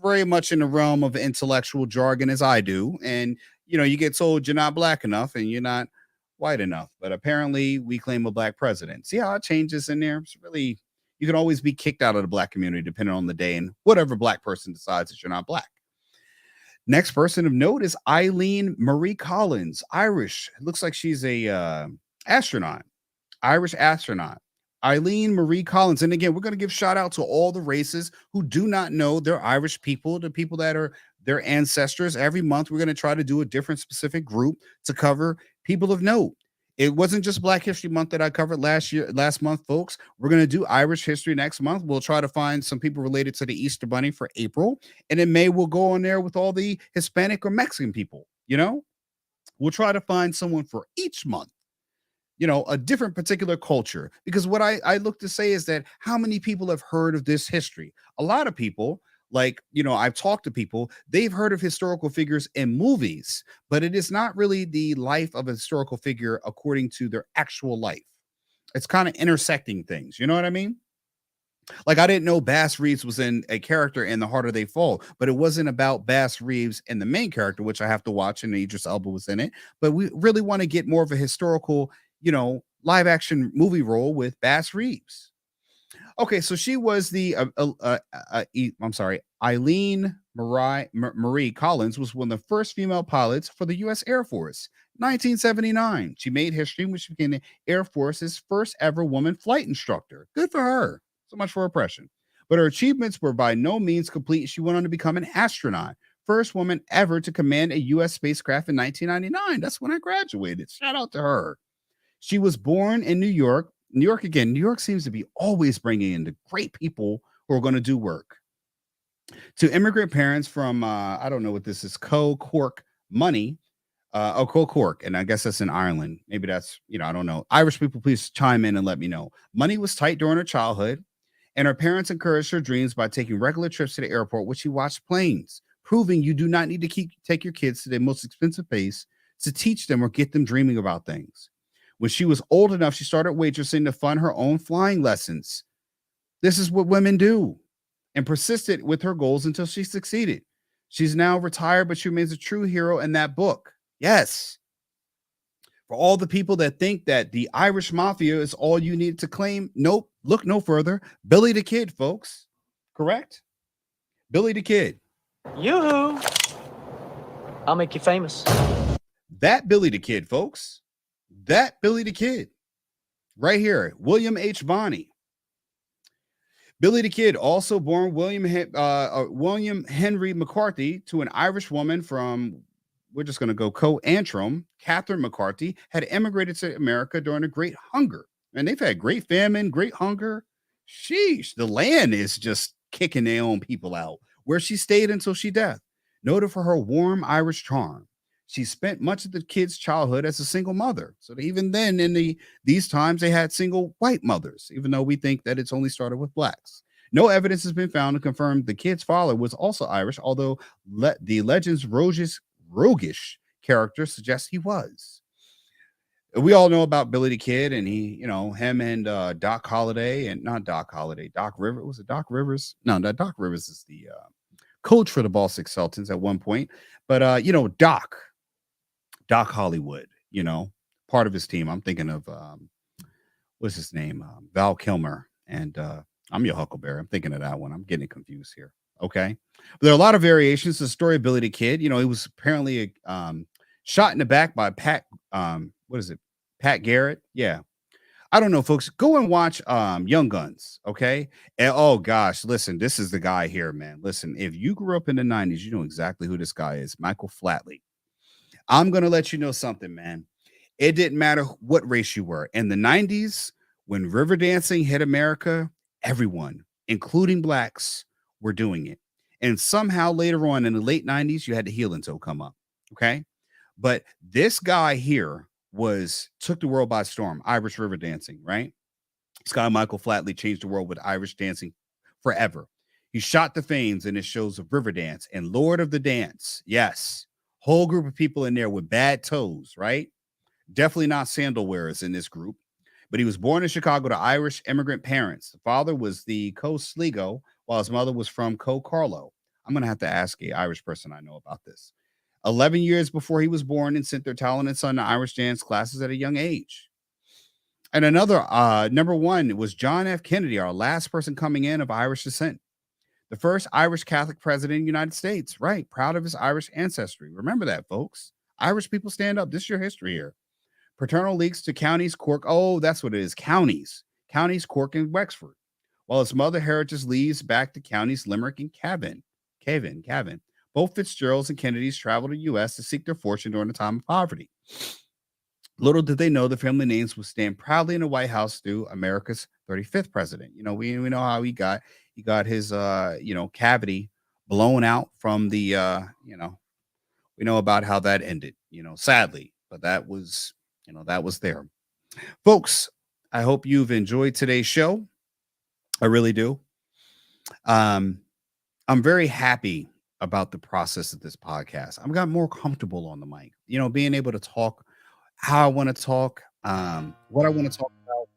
very much in the realm of intellectual jargon as I do. And, you get told you're not black enough and you're not white enough. But apparently we claim a black president. See how it changes in there? It's really, you can always be kicked out of the black community depending on the day and whatever black person decides that you're not black. Next person of note is Eileen Marie Collins, Irish. It looks like she's a astronaut, Irish astronaut. Eileen Marie Collins. And again, we're going to give shout out to all the races who do not know they're Irish people, the people that are their ancestors. Every month, we're going to try to do a different specific group to cover people of note. It wasn't just Black History Month that I covered last month, folks. We're going to do Irish history next month. We'll try to find some people related to the Easter Bunny for April. And in May, we'll go on there with all the Hispanic or Mexican people. We'll try to find someone for each month, a different particular culture. Because what I look to say is that how many people have heard of this history? A lot of people, I've talked to people, they've heard of historical figures in movies, but it is not really the life of a historical figure according to their actual life. It's kind of intersecting things. You know what I mean? Like, I didn't know Bass Reeves was in a character in The Harder They Fall, but it wasn't about Bass Reeves and the main character, which I have to watch, and Idris Elba was in it. But we really want to get more of a historical, live action movie role with Bass Reeves. Okay, so she was Eileen Marie Collins was one of the first female pilots for the U.S. Air Force. 1979, she made history when she became the Air Force's first ever woman flight instructor. Good for her. So much for oppression. But her achievements were by no means complete. She went on to become an astronaut. First woman ever to command a U.S. spacecraft in 1999. That's when I graduated. Shout out to her. She was born in New York. New York seems to be always bringing in the great people who are going to do work. To immigrant parents from, I don't know what this is, Cork money. Cork, and I guess that's in Ireland. Maybe that's, I don't know. Irish people, please chime in and let me know. Money was tight during her childhood, and her parents encouraged her dreams by taking regular trips to the airport, which she watched planes, proving you do not need to take your kids to the most expensive place to teach them or get them dreaming about things. When she was old enough, she started waitressing to fund her own flying lessons. This is what women do, and persisted with her goals until she succeeded. She's now retired, but she remains a true hero in that book. Yes. For all the people that think that the Irish Mafia is all you need to claim, nope, look no further. Billy the Kid, folks. Correct? Billy the Kid. Yoo-hoo! I'll make you famous. That Billy the Kid, folks. That Billy the Kid. Right here. William H. Bonney. Billy the Kid, also born William Henry McCarthy to an Irish woman from, we're just going to go Antrim, Catherine McCarthy, had immigrated to America during the Great Hunger. And they've had great famine, great hunger. Sheesh, the land is just kicking their own people out, where she stayed until she died. Noted for her warm Irish charm. She spent much of the kid's childhood as a single mother. So even then, in these times, they had single white mothers, even though we think that it's only started with blacks. No evidence has been found to confirm the kid's father was also Irish, although the legend's roguish character suggests he was. We all know about Billy the Kid, and him and Doc Holliday, and not Doc Holliday, Doc Rivers. Was it Doc Rivers? No, Doc Rivers is the coach for the Boston Celtics at one point. But Doc Hollywood, part of his team. I'm thinking of what's his name? Val Kilmer. And I'm your Huckleberry. I'm thinking of that one. I'm getting confused here. Okay. But there are a lot of variations to the story of Billy the Kid. He was apparently shot in the back by Pat Garrett? Yeah. I don't know, folks. Go and watch Young Guns, okay? And oh gosh, listen, this is the guy here, man. Listen, if you grew up in the 90s, you know exactly who this guy is, Michael Flatley. I'm going to let you know something, man. It didn't matter what race you were. In the 90s, when river dancing hit America, everyone, including blacks, were doing it. And somehow later on in the late 90s, you had the heel and toe come up, okay? But this guy here took the world by storm, Irish river dancing, right? This guy, Michael Flatley, changed the world with Irish dancing forever. He shot the fames in his shows of Riverdance and Lord of the Dance. Yes. Whole group of people in there with bad toes, right? Definitely not sandal wearers in this group. But he was born in Chicago to Irish immigrant parents. The father was the Co Sligo, while his mother was from Co Carlo. I'm going to have to ask an Irish person I know about this. 11 years before he was born, and sent their talented son to Irish dance classes at a young age. And another number one was John F. Kennedy, our last person coming in of Irish descent. The first Irish Catholic president in the United States. Right. Proud of his Irish ancestry. Remember that, folks. Irish people stand up. This is your history here. Paternal leaks to counties, Cork. Oh, that's what it is. Counties, Cork, and Wexford. While his mother heritage leads back to counties Limerick and Cavan. Both Fitzgeralds and Kennedys traveled to the U.S. to seek their fortune during a time of poverty. Little did they know the family names would stand proudly in the White House through America's 35th president. You know, we know how he got his cavity blown out from the we know about how that ended, sadly, but that was there. Folks, I hope you've enjoyed today's show. I really do. I'm very happy about the process of this podcast. I've got more comfortable on the mic, being able to talk how I want to talk, what I want to talk about,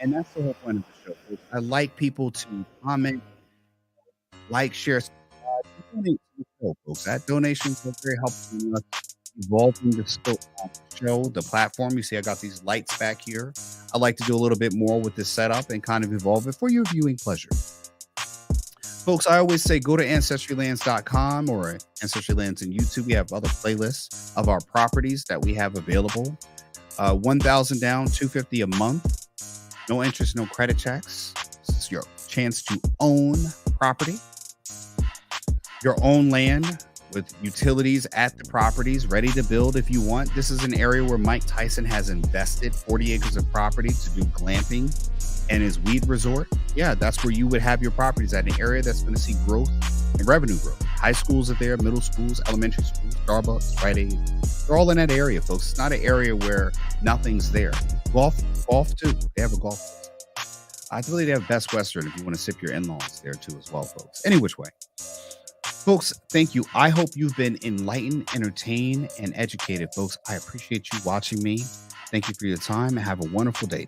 and that's the whole point of the show. Folks. I like people to comment, like, share, subscribe, donate to the show, folks. That donation is very helpful in us evolving the show, the platform. You see, I got these lights back here. I like to do a little bit more with this setup and kind of evolve it for your viewing pleasure. Folks, I always say go to ancestrylands.com or Ancestrylands on YouTube. We have other playlists of our properties that we have available. 1,000 down, $250 a month. No interest, no credit checks. This is your chance to own property, your own land with utilities at the properties, ready to build if you want. This is an area where Mike Tyson has invested 40 acres of property to do glamping and his weed resort. Yeah, that's where you would have your properties at, an area that's going to see growth and revenue growth. High schools are there, middle schools, elementary schools, Starbucks, Rite Aid. They're all in that area, folks. It's not an area where nothing's there. Golf too. They have a golf course. I believe they have Best Western if you want to sip your in-laws there too as well, folks. Any which way. Folks, thank you. I hope you've been enlightened, entertained, and educated, folks. I appreciate you watching me. Thank you for your time and have a wonderful day.